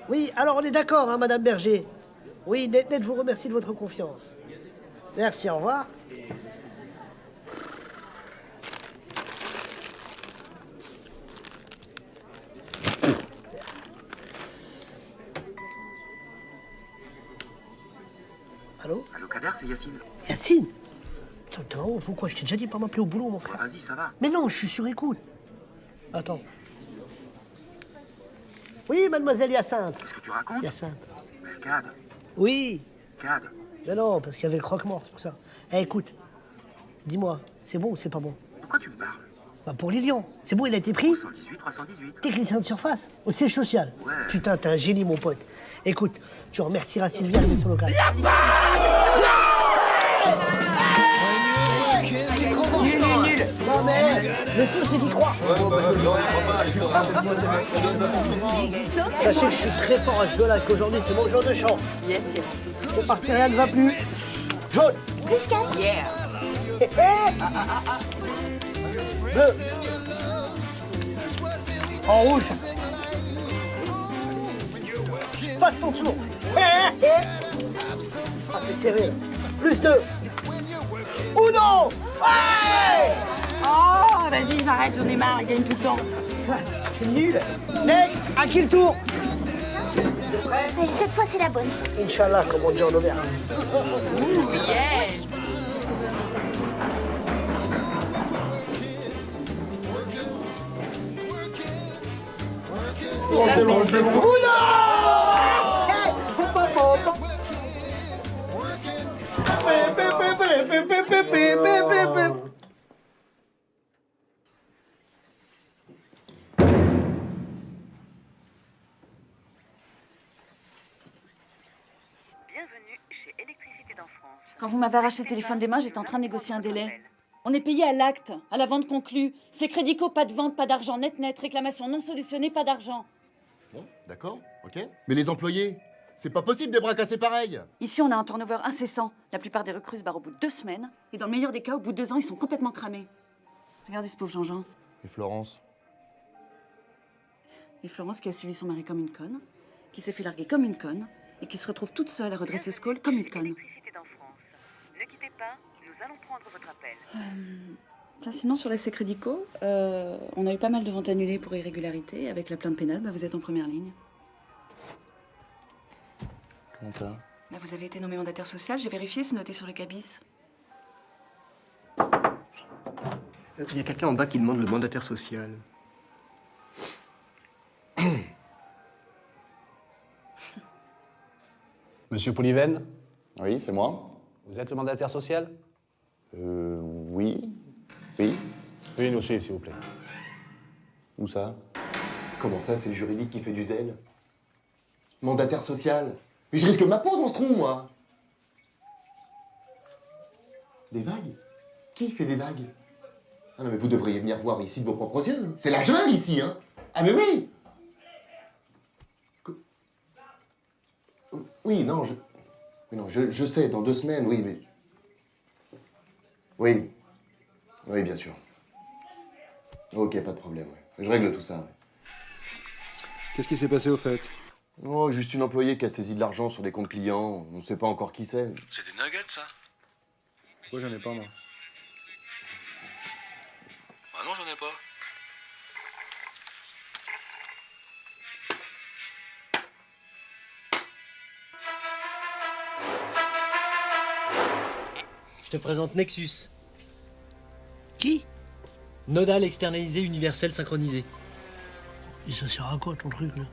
Oui, alors on est d'accord, hein, Madame Berger. Oui, Net vous remercie de votre confiance. Merci, au revoir. Allô? Allô, Kader, c'est Yacine. Yacine? Putain, faut quoi? Je t'ai déjà dit de pas m'appeler au boulot, mon frère. Vas-y, ça va. Mais non, je suis sur écoute. Attends. Oui, mademoiselle Hyacinthe. Qu'est-ce que tu racontes? Hyacinthe. Mais Cad. Oui. Cad. Mais non, parce qu'il y avait le croque-mort, c'est pour ça. Eh, écoute, dis-moi, c'est bon ou c'est pas bon? Pourquoi tu me parles? Bah pour Lilian. C'est bon, il a été pris? 118, 318. Technicien de surface, au siège social. Ouais. Putain, t'es un génie, mon pote. Écoute, tu remercieras Sylvia de son local. Nul. Non mais, le tout c'est d'y croire. Sachez que je suis très fort à ce jeu-là, qu'aujourd'hui c'est mon jour de chant. Yes. C'est parti, rien ne va plus. Jaune, Plus 4. Yeah. Bleu. En rouge. Passe ton tour. Ah, c'est serré. Plus 2. Uno. Ouais. Oh, vas-y, j'arrête, j'en ai marre, il gagne tout le temps. C'est nul. Next, à qui le tour? Allez, cette fois, c'est la bonne. Inch'Allah, comme on dit en Auvergne. Ouh, yeah. Bon, c'est bon, c'est bon. Uno. Bienvenue chez Électricité d'en France. Quand vous m'avez arraché le téléphone des mains, j'étais en train de négocier un délai. On est payé à l'acte, à la vente conclue. C'est crédico, pas de vente, pas d'argent, net, réclamation non solutionnée, pas d'argent. Bon, d'accord, ok. Mais les employés, c'est pas possible des bras cassés pareils. Ici, on a un turnover incessant. La plupart des recrues se barrent au bout de 2 semaines. Et dans le meilleur des cas, au bout de 2 ans, ils sont complètement cramés. Regardez ce pauvre Jean-Jean. Et Florence? Et Florence qui a suivi son mari comme une conne, qui s'est fait larguer comme une conne, et qui se retrouve toute seule à redresser ce col comme une conne. Électricité d'en France. Ne quittez pas, nous allons prendre votre appel. Tiens, sinon, sur la Sécrédico, on a eu pas mal de ventes annulées pour irrégularité. Avec la plainte pénale, vous êtes en première ligne. Comment ça? Vous avez été nommé mandataire social, j'ai vérifié, c'est noté sur le cabis. Il y a quelqu'un en bas qui demande le mandataire social. Monsieur Pouliven? Oui, c'est moi. Vous êtes le mandataire social? Oui. Oui. Oui, nous aussi, s'il vous plaît. Où ça? Comment ça, c'est le juridique qui fait du zèle? Mandataire social? Mais je risque ma peau dans ce trou, moi. Des vagues? Qui fait des vagues? Ah non, mais vous devriez venir voir ici de vos propres yeux. C'est la jungle, ici, hein? Ah, mais oui! Oui, non, je sais, dans 2 semaines, oui, mais... Oui. Oui, bien sûr. Ok, pas de problème, ouais. Je règle tout ça, ouais. Qu'est-ce qui s'est passé au fait? Oh, juste une employée qui a saisi de l'argent sur des comptes clients. On ne sait pas encore qui c'est. C'est des nuggets, ça? Pourquoi j'en ai pas, moi? Ah non, j'en ai pas. Je te présente Nexus. Qui? Nodal externalisé universel synchronisé. Et ça sert à quoi ton truc là?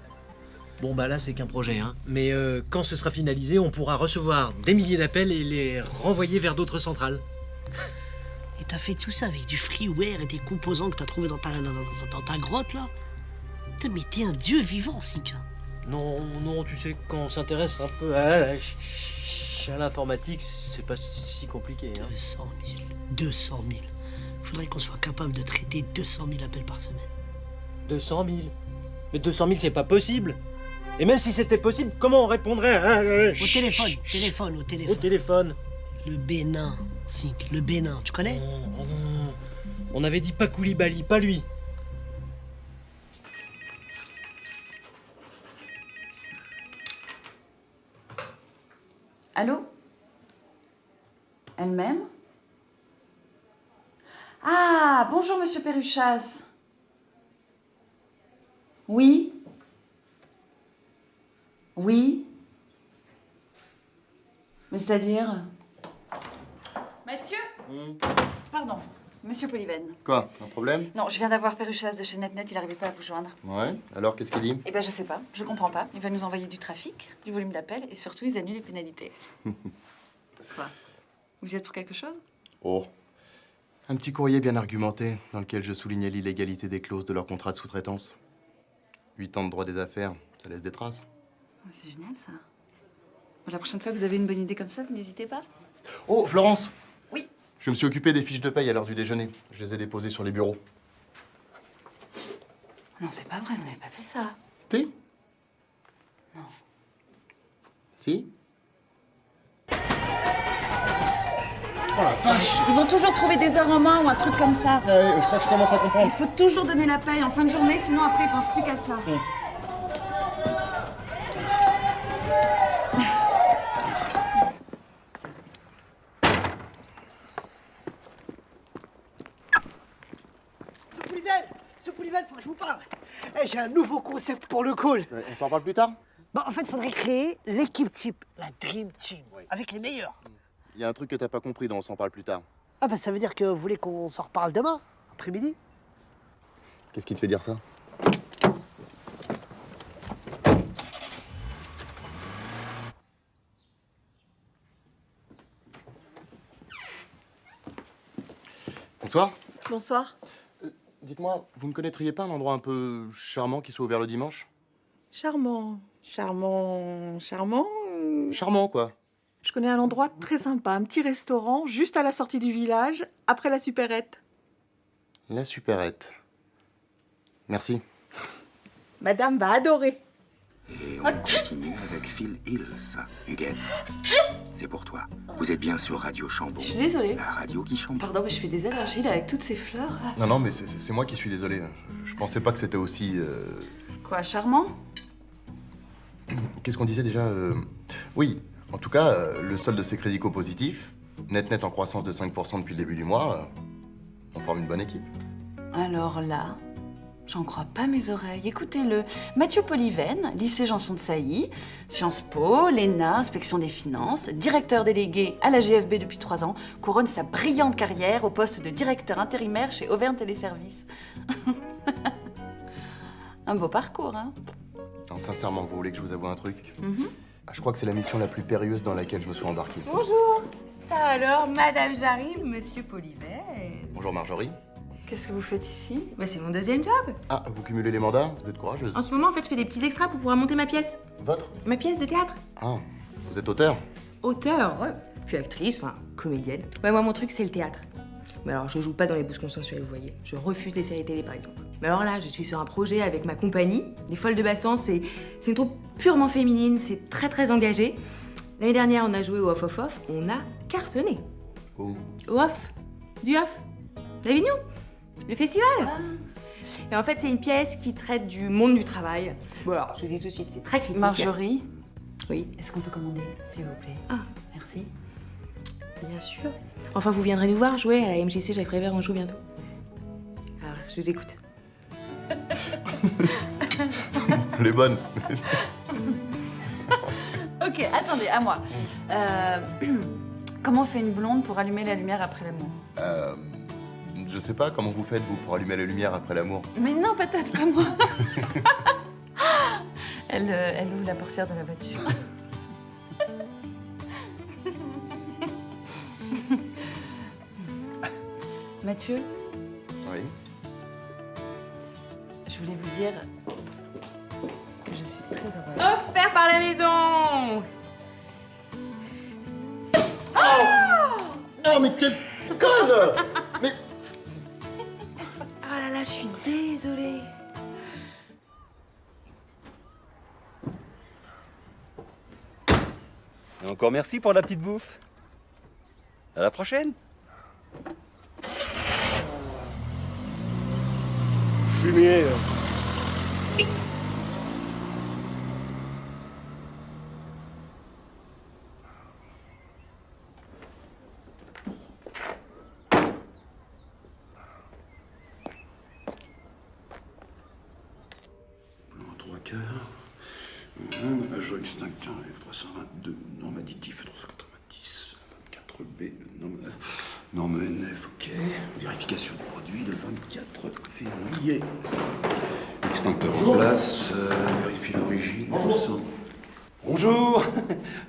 Bon bah là c'est qu'un projet, hein. Mais quand ce sera finalisé, on pourra recevoir des milliers d'appels et les renvoyer vers d'autres centrales. Et t'as fait tout ça avec du freeware et des composants que t'as trouvé dans ta grotte là? Putain, mais t'es un dieu vivant, Sika. Non, tu sais, quand on s'intéresse un peu à l'informatique, c'est pas si compliqué. Hein. 200 000. Faudrait qu'on soit capable de traiter 200 000 appels par semaine. 200 000? Mais 200 000, c'est pas possible. Et même si c'était possible, comment on répondrait Au téléphone. Au téléphone. Le Bénin, Sink, le Bénin, tu connais? Non. On avait dit pas Koulibaly, pas lui. Allô? Elle-même? Ah, bonjour, monsieur Perruchas. Oui? Oui? Mais c'est-à-dire? Mathieu? Pardon, monsieur Poliven. Quoi? Un problème? Non, je viens d'avoir Perruchas de chez NetNet, il n'arrivait pas à vous joindre. Ouais, alors qu'est-ce qu'il dit? Eh ben, je sais pas, je comprends pas. Il va nous envoyer du trafic, du volume d'appels et surtout, ils annulent les pénalités. Quoi? Vous y êtes pour quelque chose? Oh. Un petit courrier bien argumenté dans lequel je soulignais l'illégalité des clauses de leur contrat de sous-traitance. 8 ans de droit des affaires, ça laisse des traces. C'est génial, ça. Bon, la prochaine fois que vous avez une bonne idée comme ça, vous n'hésitez pas. Oh, Florence! Oui. Je me suis occupé des fiches de paye à l'heure du déjeuner. Je les ai déposées sur les bureaux. Non, c'est pas vrai, vous n'avez pas fait ça. Si? Non. Si? Oh la vache! Ils vont toujours trouver des heures en main ou un truc comme ça. Ah ouais, je crois que je commence à comprendre. Il faut toujours donner la paye en fin de journée, sinon après ils pensent plus qu'à ça. Ce Polyvel, faut que je vous parle. Eh, j'ai un nouveau concept pour le call. On s'en parle plus tard? Bah, en fait, il faudrait créer l'équipe type, la Dream Team, avec les meilleurs. Il y a un truc que t'as pas compris, dont on s'en parle plus tard. Ah bah ça veut dire que vous voulez qu'on s'en reparle demain, après-midi? Qu'est-ce qui te fait dire ça? Bonsoir. Bonsoir. Dites-moi, vous ne connaîtriez pas un endroit un peu charmant qui soit ouvert le dimanche? Charmant. Charmant. Charmant. Charmant, quoi. Je connais un endroit très sympa, un petit restaurant juste à la sortie du village, après la supérette. La supérette. Merci. Madame va adorer. Et on continue avec Phil Hills. Huguette, c'est pour toi. Vous êtes bien sur Radio Chambon. Je suis désolée. La radio qui chamboule. Pardon, mais je fais des allergies là avec toutes ces fleurs. Non, non, mais c'est moi qui suis désolé. Je pensais pas que c'était aussi... Quoi, charmant? Qu'est-ce qu'on disait déjà Oui, en tout cas, le solde de ces crédits positifs, net en croissance de 5% depuis le début du mois, on forme une bonne équipe. Alors là, j'en crois pas mes oreilles. Écoutez-le. Mathieu Polyven, lycée Janson de Sailly, Sciences Po, l'ENA, inspection des finances, directeur délégué à la GFB depuis 3 ans, couronne sa brillante carrière au poste de directeur intérimaire chez Auvergne Téléservices. Un beau parcours, hein? Non, sincèrement, vous voulez que je vous avoue un truc? Je crois que c'est la mission la plus périlleuse dans laquelle je me suis embarqué. Bonjour. Ça alors, Madame j'arrive, Monsieur Polyven. Bonjour Marjorie. Qu'est-ce que vous faites ici? Bah, c'est mon deuxième job. Ah, vous cumulez les mandats? Vous êtes courageuse. En ce moment, en fait, je fais des petits extras pour pouvoir monter ma pièce. Votre? Ma pièce de théâtre. Ah, vous êtes auteur? Auteur, puis actrice, enfin, comédienne. Ouais, moi, mon truc, c'est le théâtre. Mais alors, je joue pas dans les bouses consensuelles, vous voyez. Je refuse les séries télé, par exemple. Mais alors là, je suis sur un projet avec ma compagnie, Les Folles de Bassan. C'est une troupe purement féminine, c'est très engagé. L'année dernière, on a joué au Off. On a cartonné. Oh. Au Off. Du Off. D'Avignon. Le festival. Et en fait, c'est une pièce qui traite du monde du travail. Bon, alors, je vous dis tout de suite, c'est très critique. Marjorie? Oui. Est-ce qu'on peut commander, s'il vous plaît? Ah. Merci. Bien sûr. Enfin, vous viendrez nous voir jouer à la MJC Jacques Prévert, on joue bientôt. Alors, je vous écoute. Elle est bonne. Ok, attendez, à moi. Comment fait une blonde pour allumer la lumière après l'amour? Je sais pas, comment vous faites, vous, pour allumer la lumière après l'amour? Mais non, peut-être pas moi. Elle ouvre la portière de la voiture. Mathieu? Oui? Je voulais vous dire que je suis très heureuse. Offert par la maison. Non, mais quelle conne! Mais... Oh là là, je suis désolée. Et encore merci pour la petite bouffe. À la prochaine. Fumier. Major extincteur, F322, norme additif, 390, 24B, norme NF, ok. Vérification du produit, le 24 février. Extincteur en place, vérifie l'origine. Bonjour. Bonjour.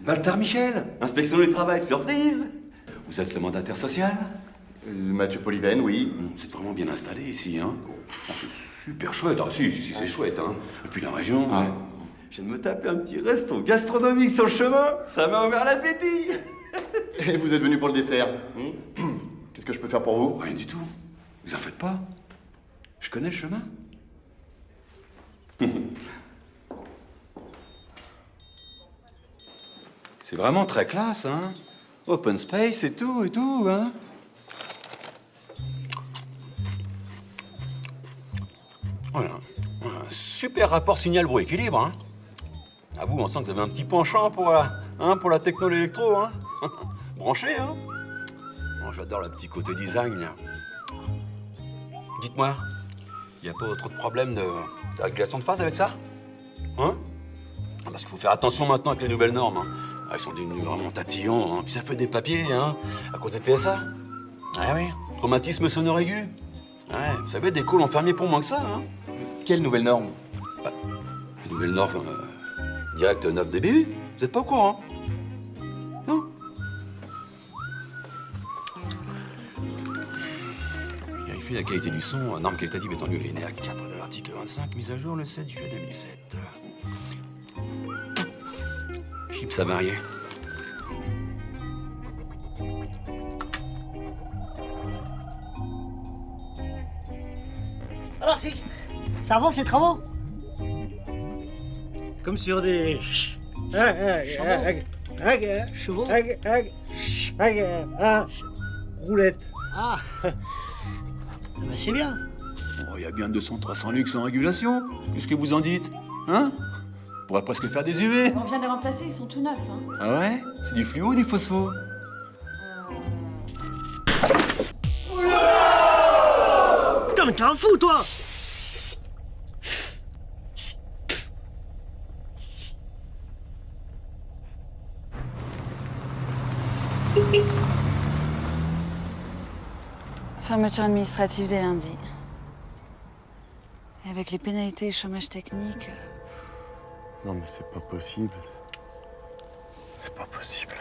Baltar Michel, inspection du travail, surprise. Vous êtes le mandataire social? Mathieu Polyven, oui. Vous êtes vraiment bien installé ici, hein? Ah, c'est super chouette. Ah, si, c'est chouette, hein. Et puis la région, ouais. Je viens de me taper un petit resto gastronomique sur le chemin. Ça m'a ouvert l'appétit. Et vous êtes venu pour le dessert. Qu'est-ce que je peux faire pour vous? Rien du tout. Vous en faites pas. Je connais le chemin. C'est vraiment très classe, hein? Open space et tout, hein. Voilà. Un super rapport signal-bruit-équilibre, hein. À vous, on sent que vous avez un petit penchant pour la techno, l'électro, hein. Branché, hein. Bon, j'adore le petit côté design, là. Dites-moi, il n'y a pas trop de problème de régulation de phase avec ça? Hein? Parce qu'il faut faire attention maintenant avec les nouvelles normes, hein. Elles sont devenues vraiment tatillons, hein. Puis ça fait des papiers, hein, à cause des TSA. Ah oui, traumatisme sonore aigu. Ouais, vous savez, des calls ont fermé pour moins que ça, hein. Quelle nouvelle norme? Bah, les nouvelles normes direct 9 dBU, vous n'êtes pas au courant? Non? Vérifier la qualité du son, norme qualitative étendue linéaire 4 de l'article 25, mise à jour le 7 juillet 2007. Chips avariés. Alors, si, ça avance les travaux? Comme sur des... Chevaux. Roulette. Ah, ben c'est bien. Oh, il y a bien 200-300 luxe en régulation. Qu'est-ce que vous en dites? Hein? On pourrait presque faire des UV. On vient de les remplacer, ils sont tout neufs. Hein. Ah ouais? C'est du fluo ou du phospho? Putain, mais t'es un fou, toi! Fermeture administrative dès lundi. Et avec les pénalités et chômage technique... Non mais c'est pas possible. C'est pas possible.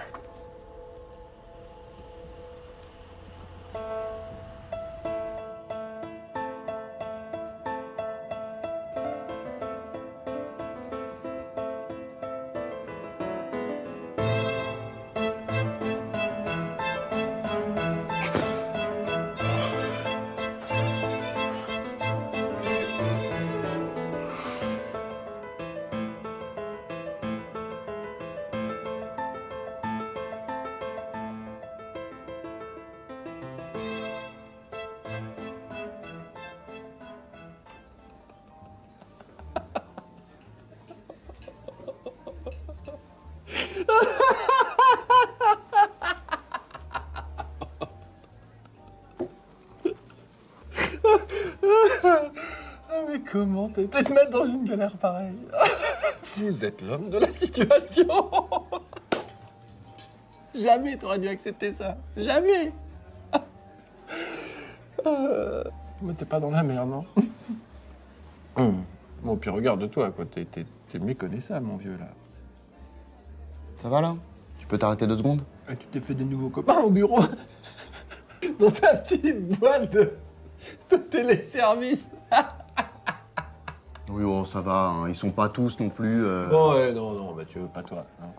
Mais comment t'es te mettre dans une galère pareille? Vous êtes l'homme de la situation. Jamais t'aurais dû accepter ça. Jamais. Mais t'es pas dans la merde, non? Bon, puis regarde-toi, quoi. T'es méconnaissable, mon vieux, là. Ça va, là? Tu peux t'arrêter 2 secondes? Et tu t'es fait des nouveaux copains au bureau? Dans ta petite boîte de téléservice. Oui, oh, ça va, hein. Ils sont pas tous non plus... Bon, ouais, non, Mathieu, pas toi. Non.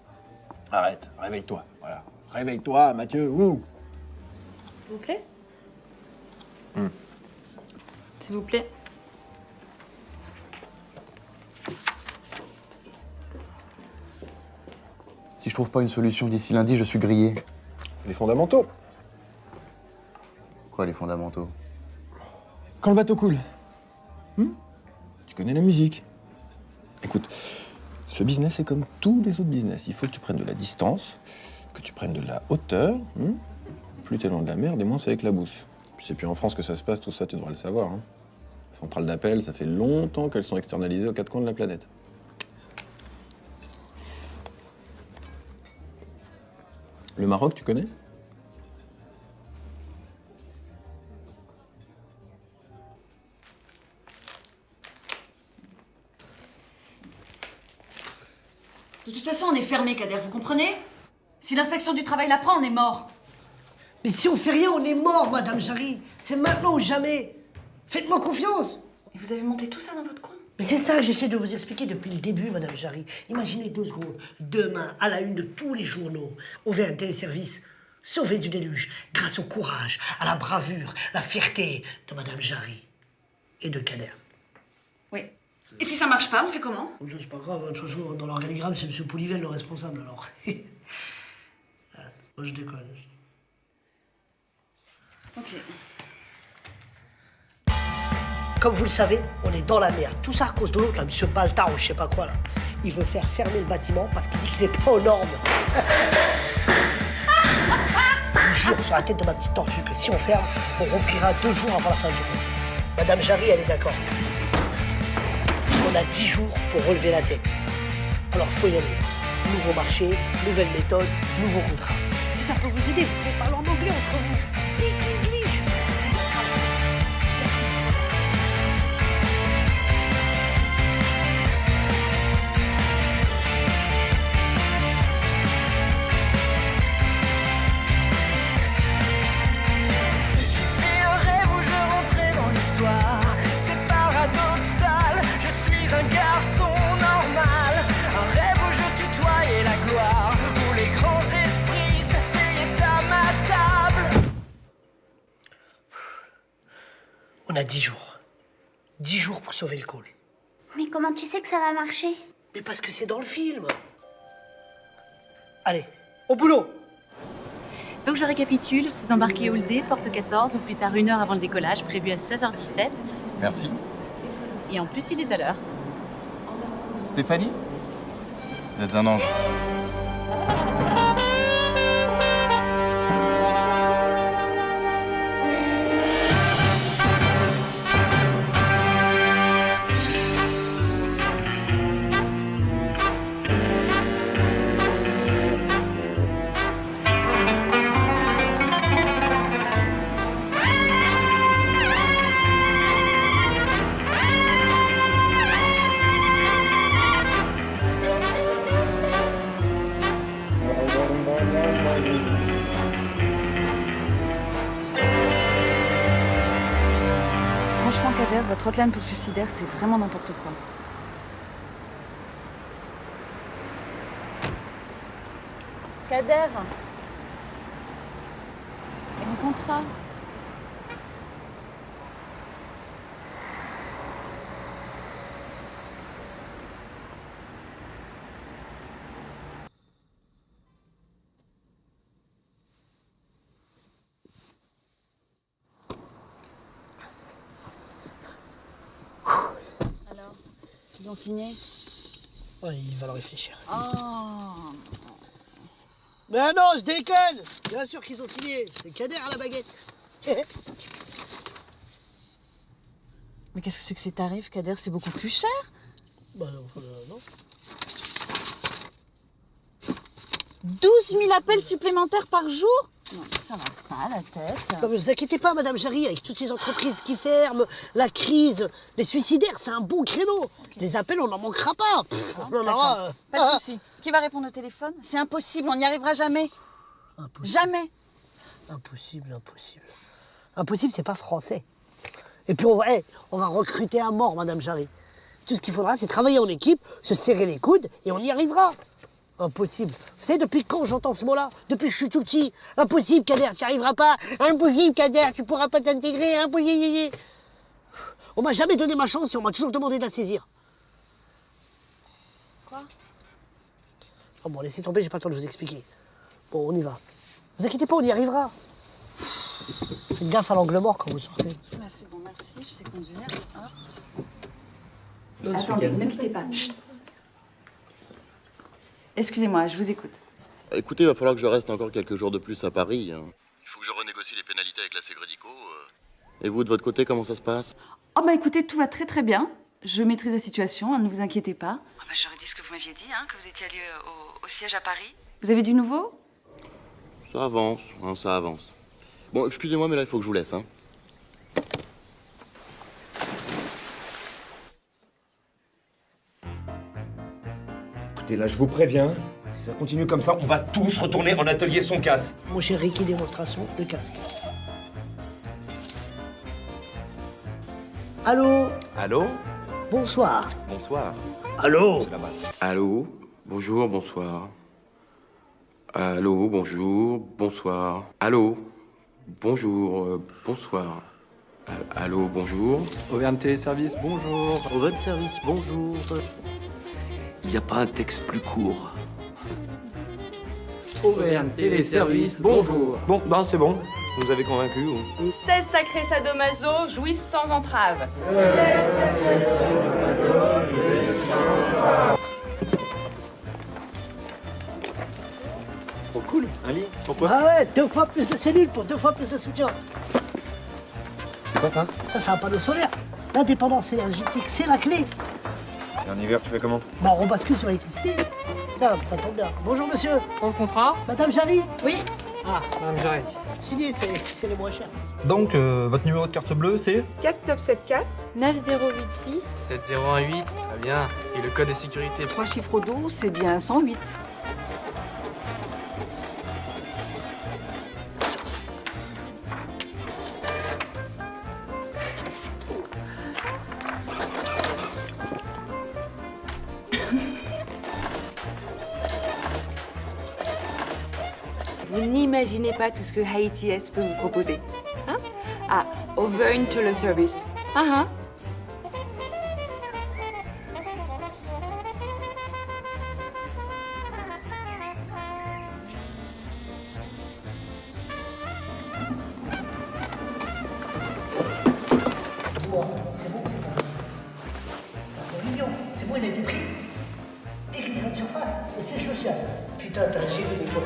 Arrête, réveille-toi, voilà. Réveille-toi, Mathieu, ouh. S'il vous plaît. S'il vous plaît. Si je trouve pas une solution d'ici lundi, je suis grillé. Les fondamentaux. Quoi, les fondamentaux? Quand le bateau coule. Tu connais la musique. Écoute, ce business est comme tous les autres business. Il faut que tu prennes de la distance, que tu prennes de la hauteur. Plus t'es loin de la mer, des moins c'est avec la bouffe. Puis c'est plus en France que ça se passe, tout ça, tu devrais le savoir. Les centrales d'appel, ça fait longtemps qu'elles sont externalisées aux 4 coins de la planète. Le Maroc, tu connais? De toute façon, on est fermé, Kader, vous comprenez? Si l'inspection du travail la prend, on est mort. Mais si on fait rien, on est mort, Madame Jarry. C'est maintenant ou jamais. Faites-moi confiance. Et vous avez monté tout ça dans votre coin? Mais c'est ça que j'essaie de vous expliquer depuis le début, Madame Jarry. Imaginez 2 secondes. Demain, à la une de tous les journaux, on fait un téléservice sauvé du déluge grâce au courage, à la bravure, la fierté de Madame Jarry et de Kader. Oui. Et si ça marche pas, on fait comment? C'est pas grave, de toute façon, dans l'organigramme, c'est M. Polivel le responsable, alors. Moi, je déconne. Ok. Comme vous le savez, on est dans la merde. Tout ça à cause de l'autre, là, monsieur Baltard ou je sais pas quoi, là. Il veut faire fermer le bâtiment parce qu'il dit qu'il est pas aux normes. Je vous jure sur la tête de ma petite tortue que si on ferme, on rouvrira 2 jours avant la fin du mois. Madame Jarry, elle est d'accord. On a 10 jours pour relever la tête. Alors faut y aller. Nouveau marché, nouvelle méthode, nouveau contrat. Si ça peut vous aider, vous pouvez parler en anglais entre vous. Speak English. On a 10 jours. 10 jours pour sauver le call. Mais comment tu sais que ça va marcher? Mais parce que c'est dans le film. Allez, au boulot. Donc je récapitule, vous embarquez Hall D, porte 14, ou plus tard 1 heure avant le décollage, prévu à 16h17. Merci. Et en plus, il est à l'heure. Stéphanie? Vous êtes un ange. Franchement, Kader, votre hotline pour suicidaire, c'est vraiment n'importe quoi. Kader. Et mon contrat? Alors, ils ont signé? Ouais, il va le réfléchir. Oh. Mais non, je déconne. Bien sûr qu'ils ont signé. C'est Kader à la baguette. Mais qu'est-ce que c'est que ces tarifs, Kader? C'est beaucoup plus cher? Bah non. 12 000 appels supplémentaires par jour? Non, ça va pas la tête. Non mais vous inquiétez pas, Madame Jarry, avec toutes ces entreprises qui ferment, la crise, les suicidaires, c'est un bon créneau. Okay. Les appels, on n'en manquera pas. Pas de souci. Qui va répondre au téléphone? C'est impossible, on n'y arrivera jamais. Impossible. Jamais. Impossible. Impossible, c'est pas français. Et puis on va recruter à mort, Madame Jarry. Tout ce qu'il faudra, c'est travailler en équipe, se serrer les coudes, et on y arrivera. Impossible. Vous savez, depuis quand j'entends ce mot-là? Depuis que je suis tout petit. Impossible, Kader, tu n'y arriveras pas. Impossible, Kader, tu pourras pas t'intégrer. Impossible. On m'a jamais donné ma chance et on m'a toujours demandé de la saisir. Quoi? Oh bon, laissez tomber, j'ai pas le temps de vous expliquer. Bon, on y va. Vous inquiétez pas, on y arrivera. Faites gaffe à l'angle mort quand vous sortez. Bah, c'est bon, merci, je sais conduire. Hop. Attendez, ne quittez pas. Chut. Excusez-moi, je vous écoute. Écoutez, il va falloir que je reste encore quelques jours de plus à Paris. Il faut que je renégocie les pénalités avec la Ségrédico. Et vous, de votre côté, comment ça se passe? Oh bah écoutez, tout va très très bien. Je maîtrise la situation, hein, ne vous inquiétez pas. Ah bah, j'aurais dit ce que vous m'aviez dit, hein, que vous étiez allé au siège à Paris. Vous avez du nouveau? Ça avance, hein, ça avance. Bon, excusez-moi, mais là, il faut que je vous laisse. Hein. Écoutez, là, je vous préviens, si ça continue comme ça, on va tous retourner en atelier son casse. Mon cher Ricky, démonstration, le casque. Allô? Allô? Bonsoir. Bonsoir. Allô? C'est là-bas. Allô? Bonjour, bonsoir. Allô, bonjour, bonsoir. Allô? Bonjour, bonsoir. Allô, bonjour. Auvergne Téléservice, bonjour. Auvergne Service, bonjour. Il n'y a pas un texte plus court. Auvergne Téléservice, bonjour. Bon, ben c'est bon. Vous nous avez convaincus. 16 sacrés sadomaso jouissent sans entrave. Trop cool, un lit. Pourquoi? Ah ouais, 2 fois plus de cellules pour 2 fois plus de soutien. C'est quoi ça? Ça, c'est un panneau solaire. L'indépendance énergétique, c'est la clé. Et en hiver, tu fais comment? Bon, on rebascule sur l'électricité. Tiens, ça tombe bien. Bonjour, monsieur. Prends le contrat? Madame Jarry? Oui. Ah, Madame Jarry. Signé, c'est les moins chers. Donc, votre numéro de carte bleue, c'est? 4974 9086 7018, très bien. Et le code de sécurité? 3 chiffres au dos, c'est bien 108. Vous n'imaginez pas tout ce que Haïti S peut vous proposer. Hein? Ah, Auvergne Téléservice. Ah, C'est bon, c'est bon. C'est mignon. C'est bon, il a été pris. Déglissant de surface. Et c'est social. Putain, t'as un gilet de toi.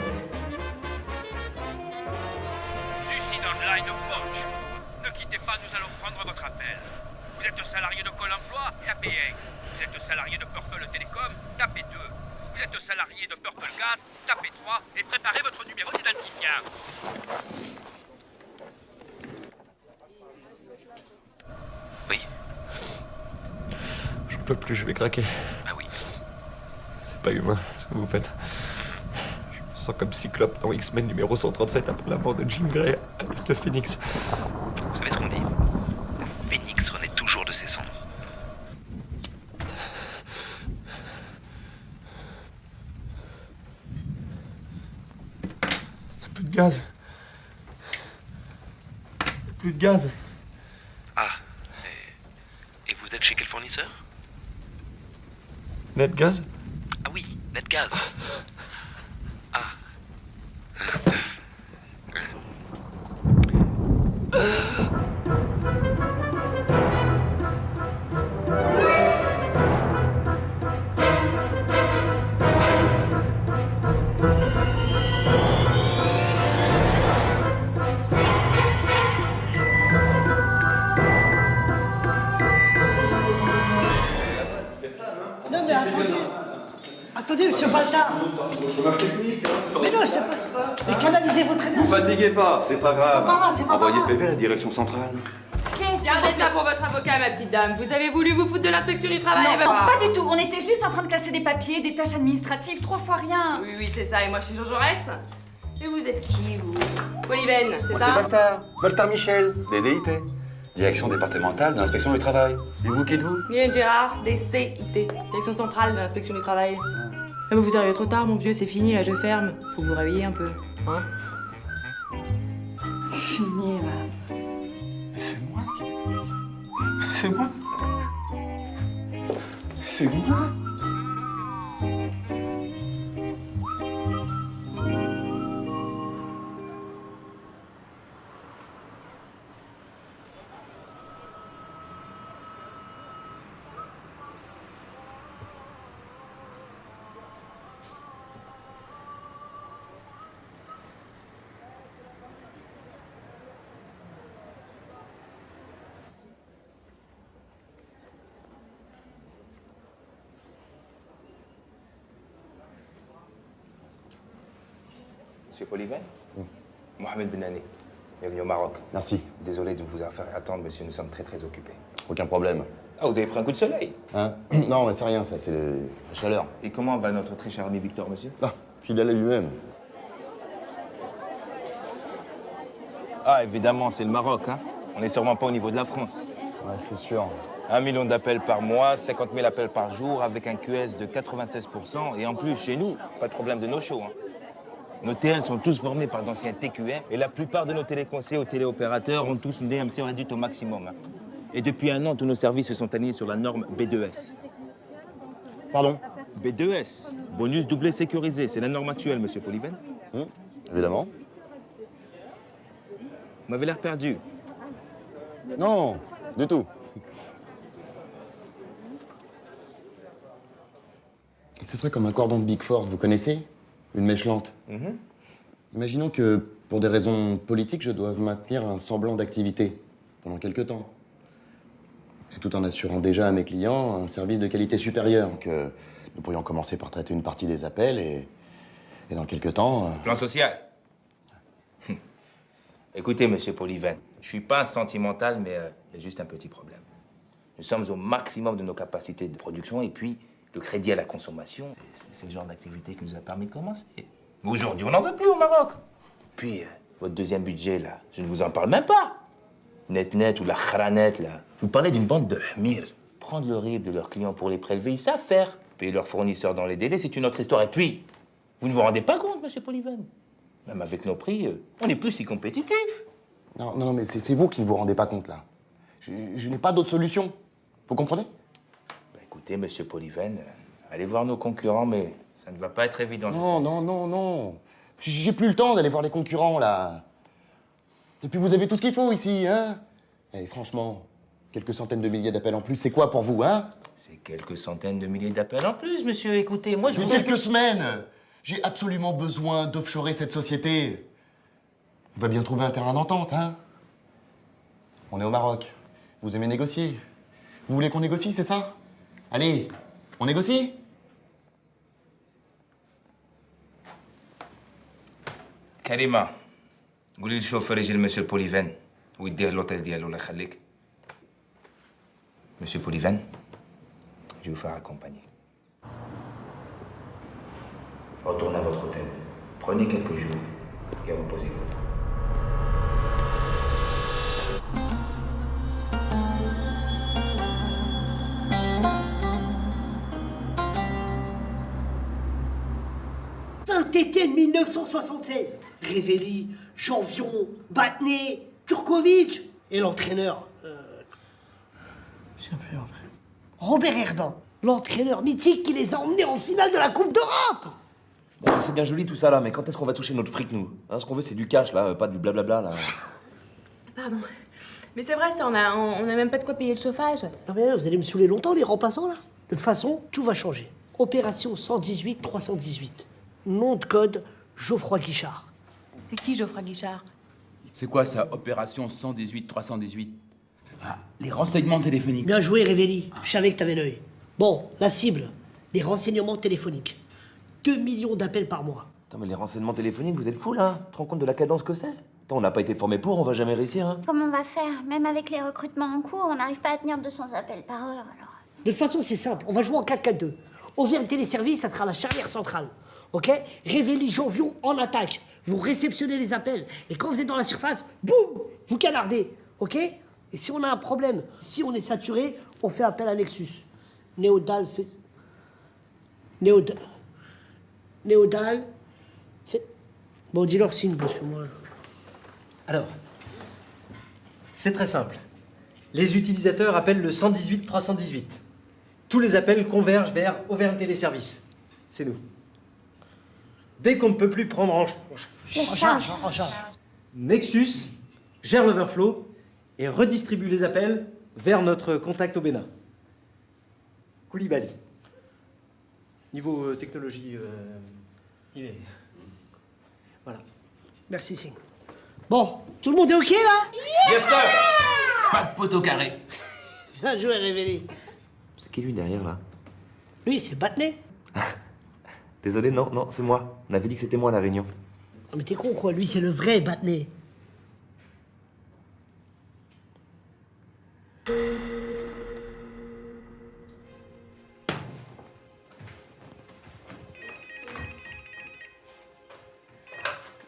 Lucie dans le line of Punch. Ne quittez pas, nous allons prendre votre appel. Vous êtes salarié de Pôle emploi, tapez 1. Vous êtes salarié de Purple Télécom, tapez 2. Vous êtes salarié de Purple Gas, tapez 3 et préparez votre numéro d'identifiant. Oui. Je peux plus, je vais craquer. Ah oui. C'est pas humain, ce que vous faites. Je me sens comme Cyclope dans X-Men numéro 137 après la mort de Jean Grey, alias le Phénix. Vous savez ce qu'on dit? Le Phénix renaît toujours de ses cendres. Plus de gaz. Plus de gaz. Ah. Et vous êtes chez quel fournisseur? Netgaz? Ah oui, Netgaz. Ah. Non, mais attendez. Attendez, monsieur Baltard. Mais non, c'est pas ça. Mais canalisez votre énergie. Vous fatiguez pas, c'est pas grave. pas grave, c'est pas Envoyez grave. PV à la direction centrale. Gardez ça pour votre avocat, ma petite dame. Vous avez voulu vous foutre de l'inspection du travail. Non, pas du tout. On était juste en train de classer des papiers, des tâches administratives, 3 fois rien. Oui, oui, c'est ça. Et moi, je suis Jean Jaurès. Et vous êtes qui, vous? Polyven, c'est Moi, ça? c'est Baltard. Baltard Michel, DDIT. Direction départementale de l'inspection du travail. Et vous, qui êtes-vous? Mylène Gérard, DCIT. Direction centrale de l'inspection du travail. Ah, mais vous arrivez trop tard, mon vieux. C'est fini, là, je ferme. Faut vous réveiller un peu. Hein? Fini, va. C'est moi. C'est moi. C'est moi. Monsieur Polyven? Mohamed Benani, bienvenue au Maroc. Merci. Désolé de vous faire attendre, monsieur, nous sommes très occupés. Aucun problème. Ah, vous avez pris un coup de soleil? Hein? Non, mais c'est rien, ça, c'est la chaleur. Et comment va notre très cher ami Victor, monsieur? Ah, fidèle à lui-même. Ah, évidemment, c'est le Maroc, hein. On n'est sûrement pas au niveau de la France. Ouais, c'est sûr. 1 million d'appels par mois, 50 000 appels par jour, avec un QS de 96%. Et en plus, chez nous, pas de problème de no-show, hein. Nos TL sont tous formés par d'anciens TQM et la plupart de nos téléconseillers ou téléopérateurs ont tous une DMC réduite au maximum, hein. Et depuis 1 an, tous nos services se sont alignés sur la norme B2S. Pardon? B2S, bonus doublé sécurisé, c'est la norme actuelle, monsieur Polyven. Évidemment. Vous m'avez l'air perdu. Non, du tout. Ce serait comme un cordon de Big Four, vous connaissez? Une mèche lente. Imaginons que, pour des raisons politiques, je doive maintenir un semblant d'activité pendant quelques temps. Et tout en assurant déjà à mes clients un service de qualité supérieure, que nous pourrions commencer par traiter une partie des appels et dans quelques temps... Plan social. Écoutez, monsieur Polyven, je suis pas un sentimental, mais il y a juste un petit problème. Nous sommes au maximum de nos capacités de production et puis le crédit à la consommation, c'est le genre d'activité qui nous a permis de commencer. Mais aujourd'hui, on n'en veut plus au Maroc. Puis, votre deuxième budget, là, je ne vous en parle même pas. Net ou la khranet, là. Vous parlez d'une bande de hmir. Prendre le RIB de leurs clients pour les prélever, ils savent faire. Payer leurs fournisseurs dans les délais, c'est une autre histoire. Et puis, vous ne vous rendez pas compte, monsieur Polyven. Même avec nos prix, on n'est plus si compétitifs. Non, mais c'est vous qui ne vous rendez pas compte, là. Je n'ai pas d'autre solution. Vous comprenez? Écoutez, monsieur Polyven, allez voir nos concurrents, mais ça ne va pas être évident. Non. J'ai plus le temps d'aller voir les concurrents, là. Et puis vous avez tout ce qu'il faut ici, hein? Et franchement, quelques centaines de milliers d'appels en plus, c'est quoi pour vous, hein? C'est quelques centaines de milliers d'appels en plus, monsieur. Écoutez, moi, je vous... quelques semaines! J'ai absolument besoin d'offshorer cette société. On va bien trouver un terrain d'entente, hein? On est au Maroc. Vous aimez négocier. Vous voulez qu'on négocie, c'est ça? Allez, on négocie? Karima, قولي للشوفير يجي لمسيو بوليفان ويديه l'hôtel ديالو الله يخليك. Monsieur Polyven, je vais vous faire accompagner. Retournez à votre hôtel. Prenez quelques jours et reposez-vous. Saint-Étienne 1976. Révéli, Janvion, Batné, Turkovic et l'entraîneur. Je sais plus l'entraîneur. Robert Herbin, l'entraîneur mythique qui les a emmenés en finale de la Coupe d'Europe. Bon, c'est bien joli tout ça là, mais quand est-ce qu'on va toucher notre fric nous hein? Ce qu'on veut c'est du cash là, pas du blablabla là. Pardon. Mais c'est vrai ça, on a même pas de quoi payer le chauffage. Non mais vous allez me saouler longtemps les remplaçants là. De toute façon, tout va changer. Opération 118-318. Nom de code, Geoffroy Guichard. C'est qui Geoffroy Guichard? C'est quoi ça, opération 118-318? Ah, les renseignements téléphoniques. Bien joué, Révéli. Je savais que t'avais l'œil. Bon, la cible, les renseignements téléphoniques. 2 millions d'appels par mois. Attends, mais les renseignements téléphoniques, vous êtes fous là? Tu te rends compte de la cadence que c'est? Attends, on n'a pas été formé pour, on va jamais réussir, hein? Comment on va faire? Même avec les recrutements en cours, on n'arrive pas à tenir 200 appels par heure, alors. De toute façon, c'est simple. On va jouer en 4-4-2. Auvergne Téléservice, ça sera la charnière centrale. Ok? Révéli, Janvion, en attaque. Vous réceptionnez les appels. Et quand vous êtes dans la surface, boum! Vous canardez. Ok? Et si on a un problème, si on est saturé, on fait appel à Nexus. Néodal fait... Néodal fait... Bon, dis-leur signe, parce que moi... Alors, c'est très simple. Les utilisateurs appellent le 118-318. Tous les appels convergent vers Auvergne Téléservice. C'est nous. Dès qu'on ne peut plus prendre en charge, Nexus gère l'overflow et redistribue les appels vers notre contact au Bénin. Koulibaly. Niveau technologie, il est... Voilà. Merci, Singh. Bon, tout le monde est OK, là? Yes, sir! Pas de poteau carré. Bien joué, Révéli. C'est qui lui derrière là? Lui, c'est Batné. Désolé, non, c'est moi. On avait dit que c'était moi la réunion. Non, mais t'es con, quoi. Lui, c'est le vrai Batné.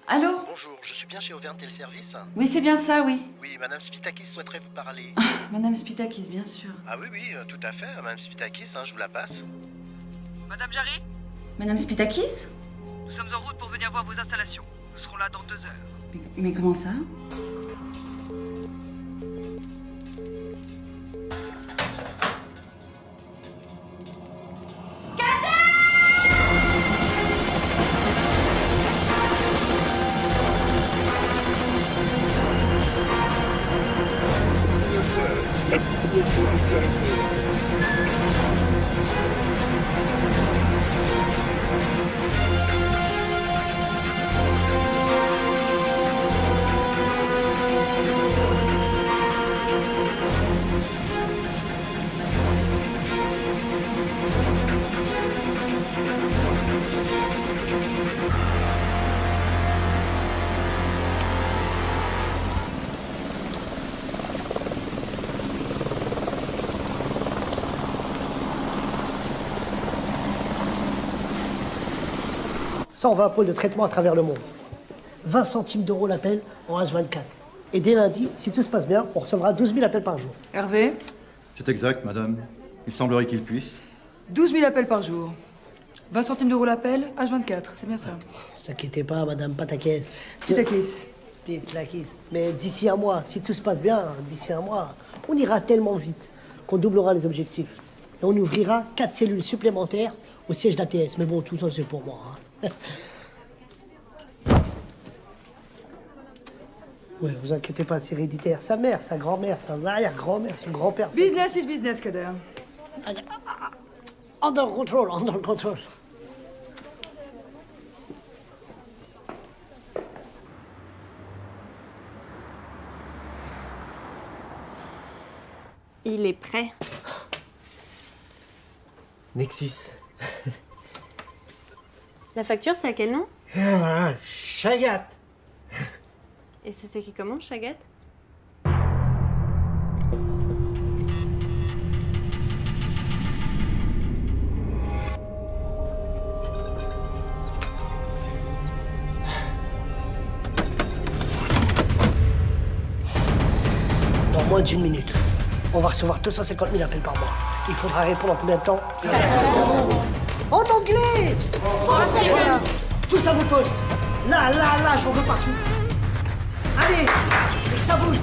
Allô? Bonjour, je suis bien chez Auvergne Téléservice? Oui, c'est bien ça, oui. Oui, Madame Spitakis souhaiterait vous parler. Madame Spitakis, bien sûr. Ah oui, tout à fait, Madame Spitakis, je vous la passe. Madame Jarry, Madame Spitakis? nous sommes en route pour venir voir vos installations. Nous serons là dans 2 heures. Mais comment ça? Cadet! « 120 pôles de traitement à travers le monde. 20 centimes d'euros l'appel en H24. Et dès lundi, si tout se passe bien, on recevra 12 000 appels par jour. Hervé, C'est exact, madame. Il semblerait qu'il puisse. 12 000 appels par jour. 20 centimes d'euros l'appel, H24, c'est bien ça. Ne vous inquiétez pas, madame Patakès. Pitakis. Pitakis. Mais d'ici un mois, si tout se passe bien, d'ici un mois, on ira tellement vite qu'on doublera les objectifs. Et on ouvrira 4 cellules supplémentaires au siège d'ATS. Mais bon, tout ça, c'est pour moi. Hein. Oui, vous inquiétez pas, c'est héréditaire. Sa mère, sa grand-mère, sa arrière-grand-mère, son grand-père. Business is business, Kader. Under control, under control. Il est prêt. Nexus. La facture, c'est à quel nom? Chagat. Et ça s'écrit comment, Chagat? Dans moins d'1 minute, on va recevoir 250 000 appels par mois. Il faudra répondre en combien de temps? En anglais! Voilà. Tous à vos postes. Là, j'en veux partout. Allez, que ça bouge.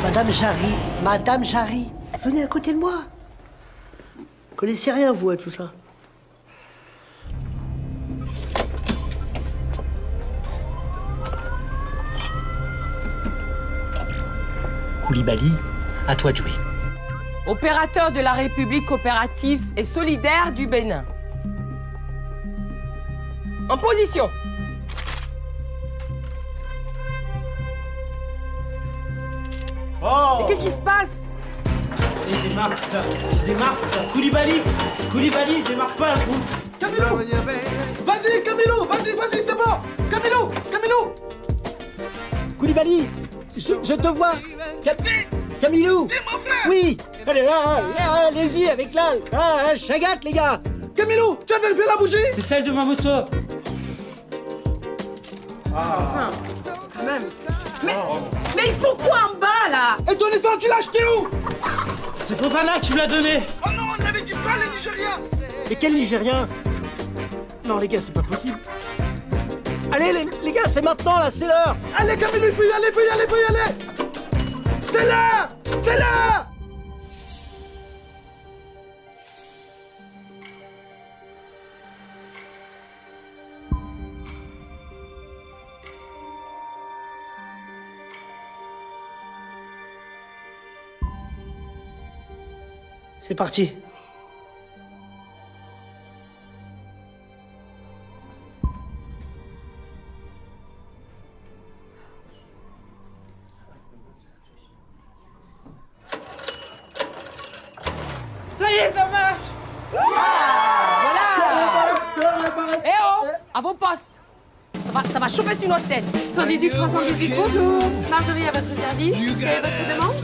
Madame Jarry, venez à côté de moi. Vous connaissez rien, vous, à tout ça? Koulibaly, à toi de jouer. Opérateur de la République coopérative et solidaire du Bénin. En position. Oh! Mais qu'est-ce qui se passe? Il démarre. Koulibaly, démarre pas, vous. Camilo! Vas-y, Camilo! Vas-y, c'est bon! Camilo! Koulibaly, je te vois. Camilo! Oui! Allez, allez-y avec là. Chagat, les gars! Camilo, tu avais fait la bougie? C'est celle de ma moto. Enfin, quand même. Mais il faut quoi en bas, là? Et ton essence, tu l'as acheté où? C'est Fofana qui me l'a donné. Oh non, on avait dit pas les Nigériens! Mais quel Nigérien? Non, les gars, c'est pas possible. Allez, les gars, c'est maintenant, là, c'est l'heure. Allez, Camilo, il faut y aller! C'est l'heure! C'est parti. Ça y est, ça marche! Voilà! Eh oh! À vos postes! Ça va chauffer sur notre tête! 118 318, bonjour! Marjorie à votre service. Quelle est votre demande?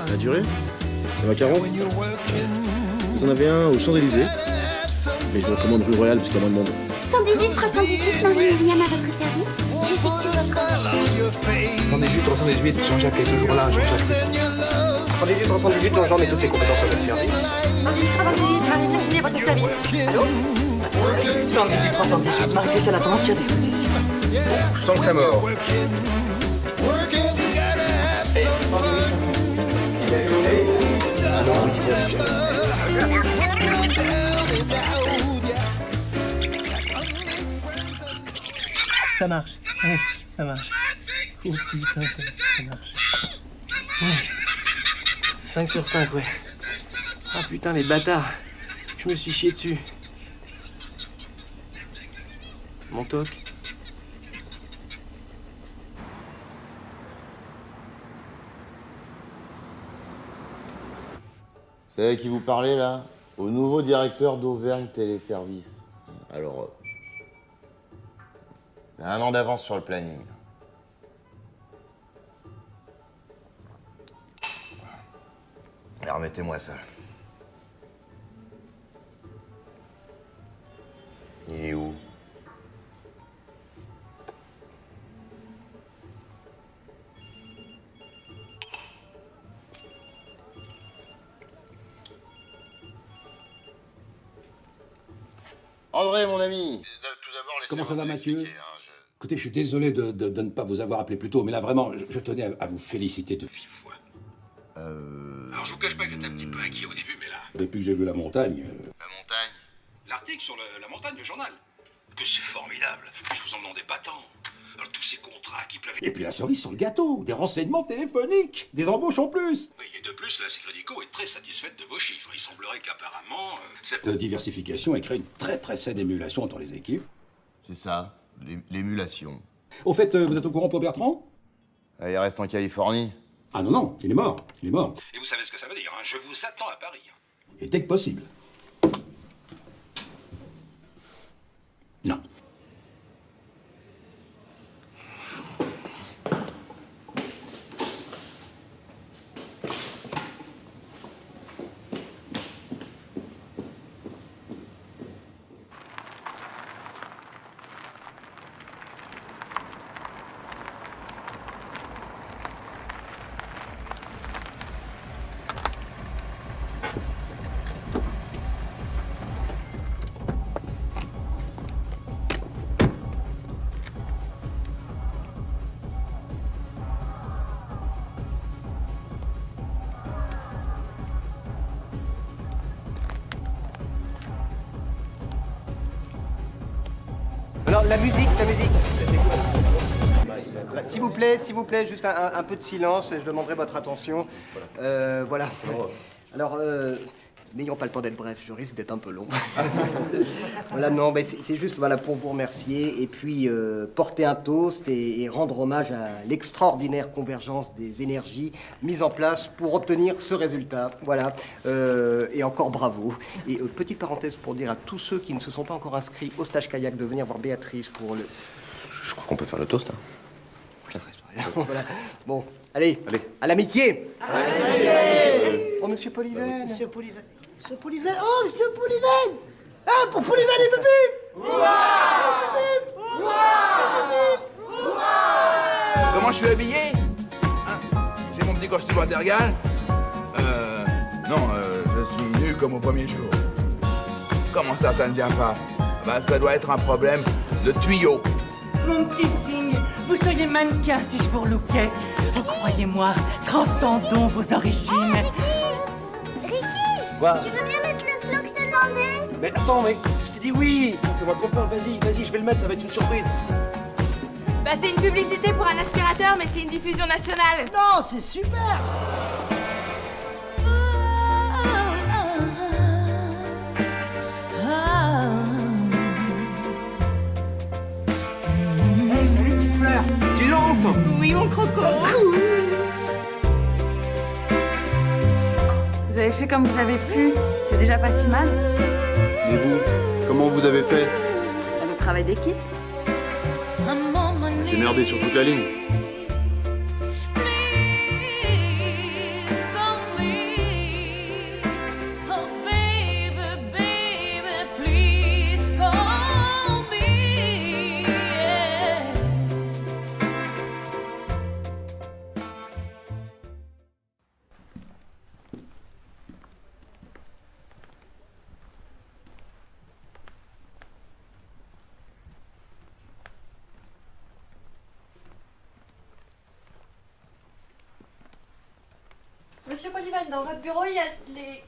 La durée? Les macarons? Vous en avez un aux Champs-Élysées? Mais je vous recommande rue Royale parce qu'il y a moins de monde. 118 318, Marie-William à votre service. J'effectue votre recherche. 118 318, Jean-Jacques est toujours là, Jean-Jacques. 118 318, Jean-Jean met toutes ses compétences à votre service. 118 318, Marie-Virginie à votre service. Allô? 118 318, Marie-Christiane attend entière disposition. Je sens que ça mord. Ça marche. Ouais, ça marche. Oh putain, ça marche. Ouais. 5 sur 5, ouais. Ah putain, les bâtards. Je me suis chié dessus. Mon toc. C'est à qui vous parlez, là? Au nouveau directeur d'Auvergne Téléservice. Alors, t'as 1 an d'avance sur le planning. Et remettez-moi ça. Il est où? André, mon ami. Comment ça va, Mathieu? Écoutez, je suis désolé de ne pas vous avoir appelé plus tôt, mais là, vraiment, je tenais à vous féliciter de vive voix. Alors, je vous cache pas que j'étais un petit peu inquiet au début, mais là... Depuis que j'ai vu la montagne... La montagne? L'article sur la montagne, le journal. Que c'est formidable. Je vous en demandais pas tant. Alors, tous ces contrats qui pleuvent... Et puis la cerise sur le gâteau, des renseignements téléphoniques, des embauches en plus. Oui, et de plus, la Sécrédico est très satisfaite de vos chiffres. Il semblerait qu'apparemment... Cette diversification ait créé une très saine émulation entre les équipes. C'est ça, l'émulation. Au fait, vous êtes au courant pour Bertrand? Il reste en Californie. Ah non, il est mort, il est mort. Et vous savez ce que ça veut dire, hein? Je vous attends à Paris. Et dès que possible. Non. Alors, la musique. S'il vous plaît, juste un peu de silence, et je demanderai votre attention. Voilà. Alors, n'ayons pas le temps d'être bref, je risque d'être un peu long. Voilà, non, mais c'est juste voilà, pour vous remercier, et puis porter un toast et rendre hommage à l'extraordinaire convergence des énergies mises en place pour obtenir ce résultat. Voilà. Et encore bravo. Et petite parenthèse pour dire à tous ceux qui ne se sont pas encore inscrits au stage kayak de venir voir Béatrice pour le... Je crois qu'on peut faire le toast. Hein. Voilà. Bon, allez, à l'amitié. Oh, monsieur Polyven. Monsieur Polyven. Monsieur Polyven. Oh, monsieur Polyven. Ah, pour Polyven et Bébé. Comment je suis habillé hein? J'ai mon petit costume Watergal. Non, je suis nu comme au premier jour. Comment ça ne vient pas? Bah, ça doit être un problème de tuyau. Mon petit Sing, vous seriez mannequin si je vous relookais. Oh, croyez-moi, transcendons vos origines. Ricky, Quoi? tu veux bien mettre le slow que je t'ai demandé? Mais attends, mais je t'ai dit oui. Fais-moi confiance, vas-y, je vais le mettre, ça va être une surprise. Bah, c'est une publicité pour un aspirateur, mais c'est une diffusion nationale. Non, c'est super. Hey, salut petite fleur. Tu danses? Oui, mon croco. Cool. Vous avez fait comme vous avez pu. C'est déjà pas si mal. Et vous, comment vous avez fait? Le travail d'équipe. J'ai merdé sur toute la ligne. Monsieur Polyven, dans votre bureau, il y a les...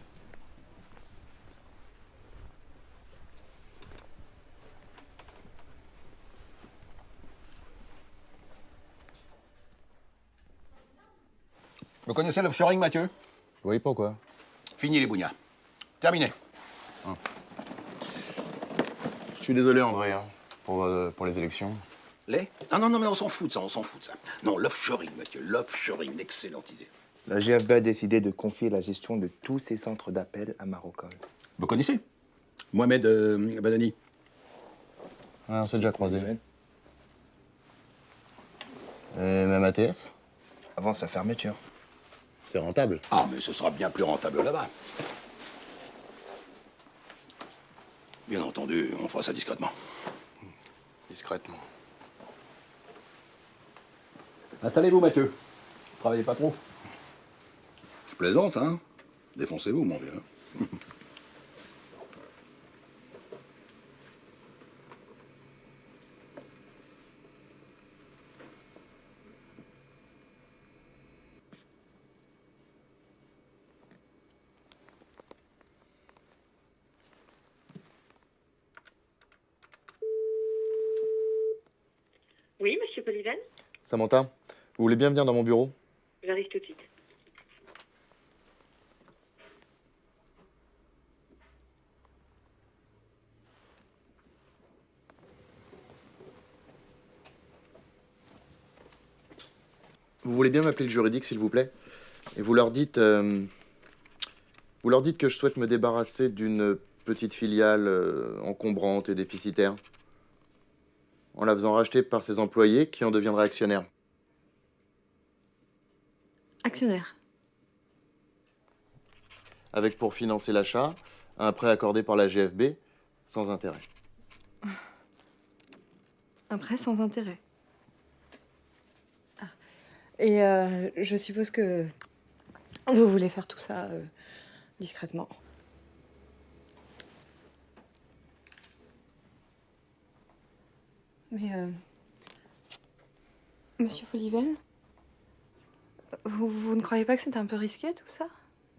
Vous connaissez l'offshoring, Mathieu? Oui, pourquoi? Fini les bougnats. Terminé. Je suis désolé, André, hein, pour les élections. Les? Ah non, mais on s'en fout de ça, on s'en fout de ça. Non, l'offshoring, Mathieu, l'offshoring, excellente idée. La GFB a décidé de confier la gestion de tous ces centres d'appel à Marocol. Vous connaissez? Mohamed Badani. Ouais, on s'est déjà croisés. Et même ATS? Avant sa fermeture. C'est rentable. Ah, mais ce sera bien plus rentable là-bas. Bien entendu, on fera ça discrètement. Discrètement. Installez-vous, Mathieu. Travaillez pas trop. Je plaisante, hein. Défoncez-vous, mon vieux. Oui, monsieur Poliven? Samantha, vous voulez bien venir dans mon bureau? J'arrive tout de suite. Vous voulez bien m'appeler le juridique, s'il vous plaît? Et vous leur dites que je souhaite me débarrasser d'une petite filiale encombrante et déficitaire, en la faisant racheter par ses employés qui en deviendraient actionnaires. Actionnaire. Avec pour financer l'achat, un prêt accordé par la GFB sans intérêt. Un prêt sans intérêt. Ah. Et je suppose que vous voulez faire tout ça discrètement. Mais, monsieur Poliven, vous ne croyez pas que c'est un peu risqué, tout ça?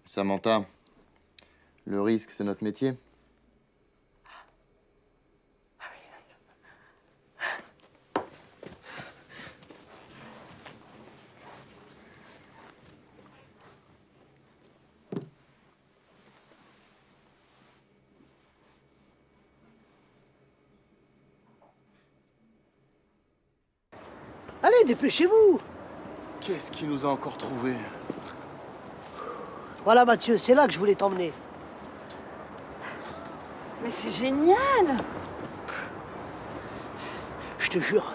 Samantha, le risque, c'est notre métier. Allez, dépêchez-vous! Qu'est-ce qui nous a encore trouvés? Voilà, Mathieu, c'est là que je voulais t'emmener. Mais c'est génial! Je te jure,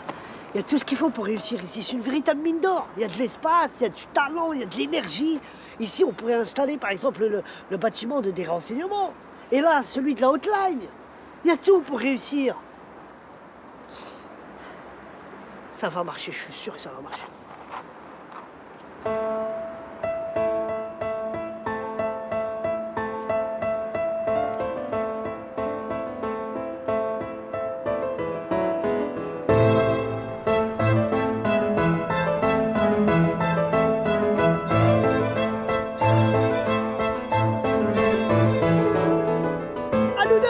il y a tout ce qu'il faut pour réussir ici. C'est une véritable mine d'or. Il y a de l'espace, il y a du talent, il y a de l'énergie. Ici, on pourrait installer, par exemple, le bâtiment des renseignements. Et là, celui de la hotline. Il y a tout pour réussir. Ça va marcher, je suis sûr que ça va marcher. À nous deux!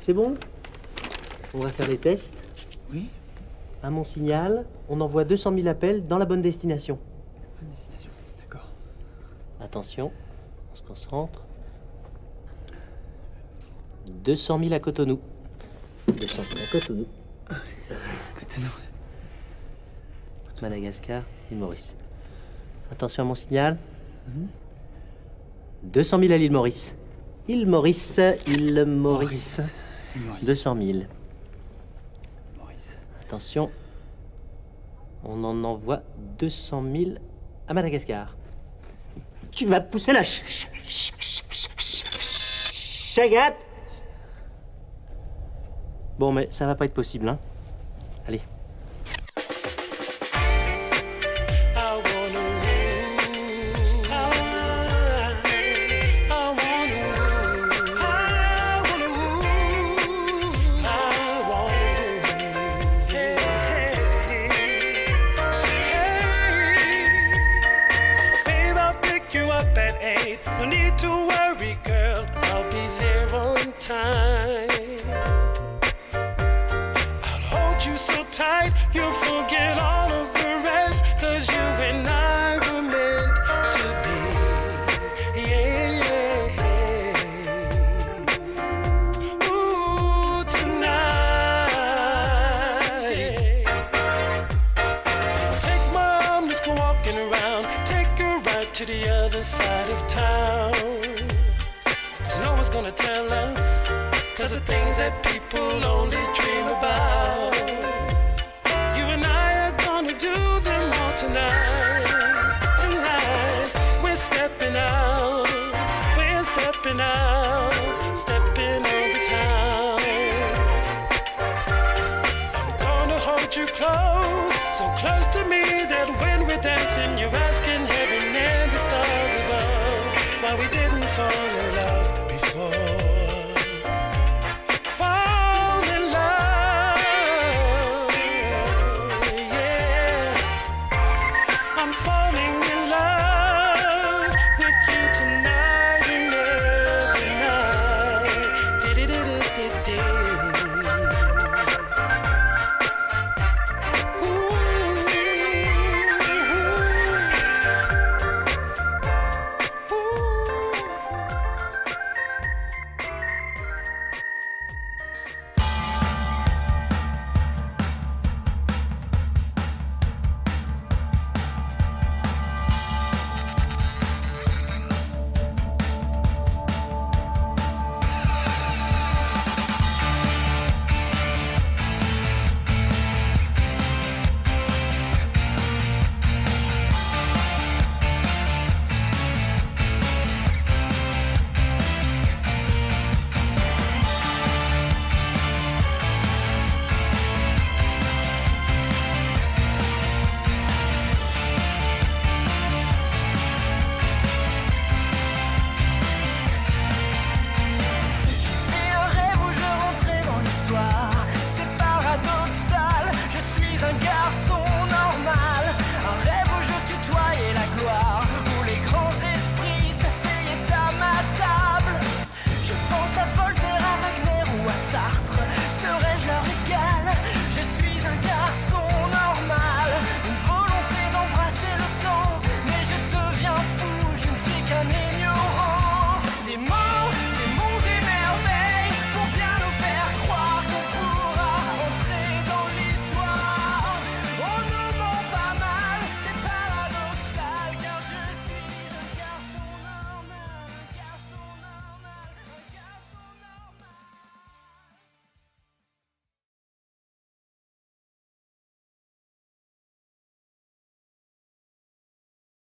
C'est bon? On va faire les tests. Oui. À mon signal, on envoie 200 000 appels dans la bonne destination. Bonne destination, d'accord. Attention, on se concentre. 200 000 à Cotonou. 200 000 à Cotonou. Cotonou. Madagascar, l'île Maurice. Attention à mon signal. 200 000 à l'île Maurice. Il Maurice. 200 000. Attention, on en envoie 200 000 à Madagascar. Tu vas pousser la chagate. Bon, mais ça va pas être possible, hein. Allez. No need to worry, girl, I'll be there on time. I'll hold you so tight, you'll forget all of the rest, 'cause you and I were meant to be. Yeah. Ooh, tonight. Take my arm, let's go walking around. Take a ride to the other side of town. 'Cause no one's gonna tell us, 'cause the things that people only dream about. You and I are gonna do them all tonight. Tonight, we're stepping out. We're stepping out. Stepping on the town. I'm gonna hold you close, so close to me that when we're dancing, you're asking heaven and the stars above why we didn't fall in love.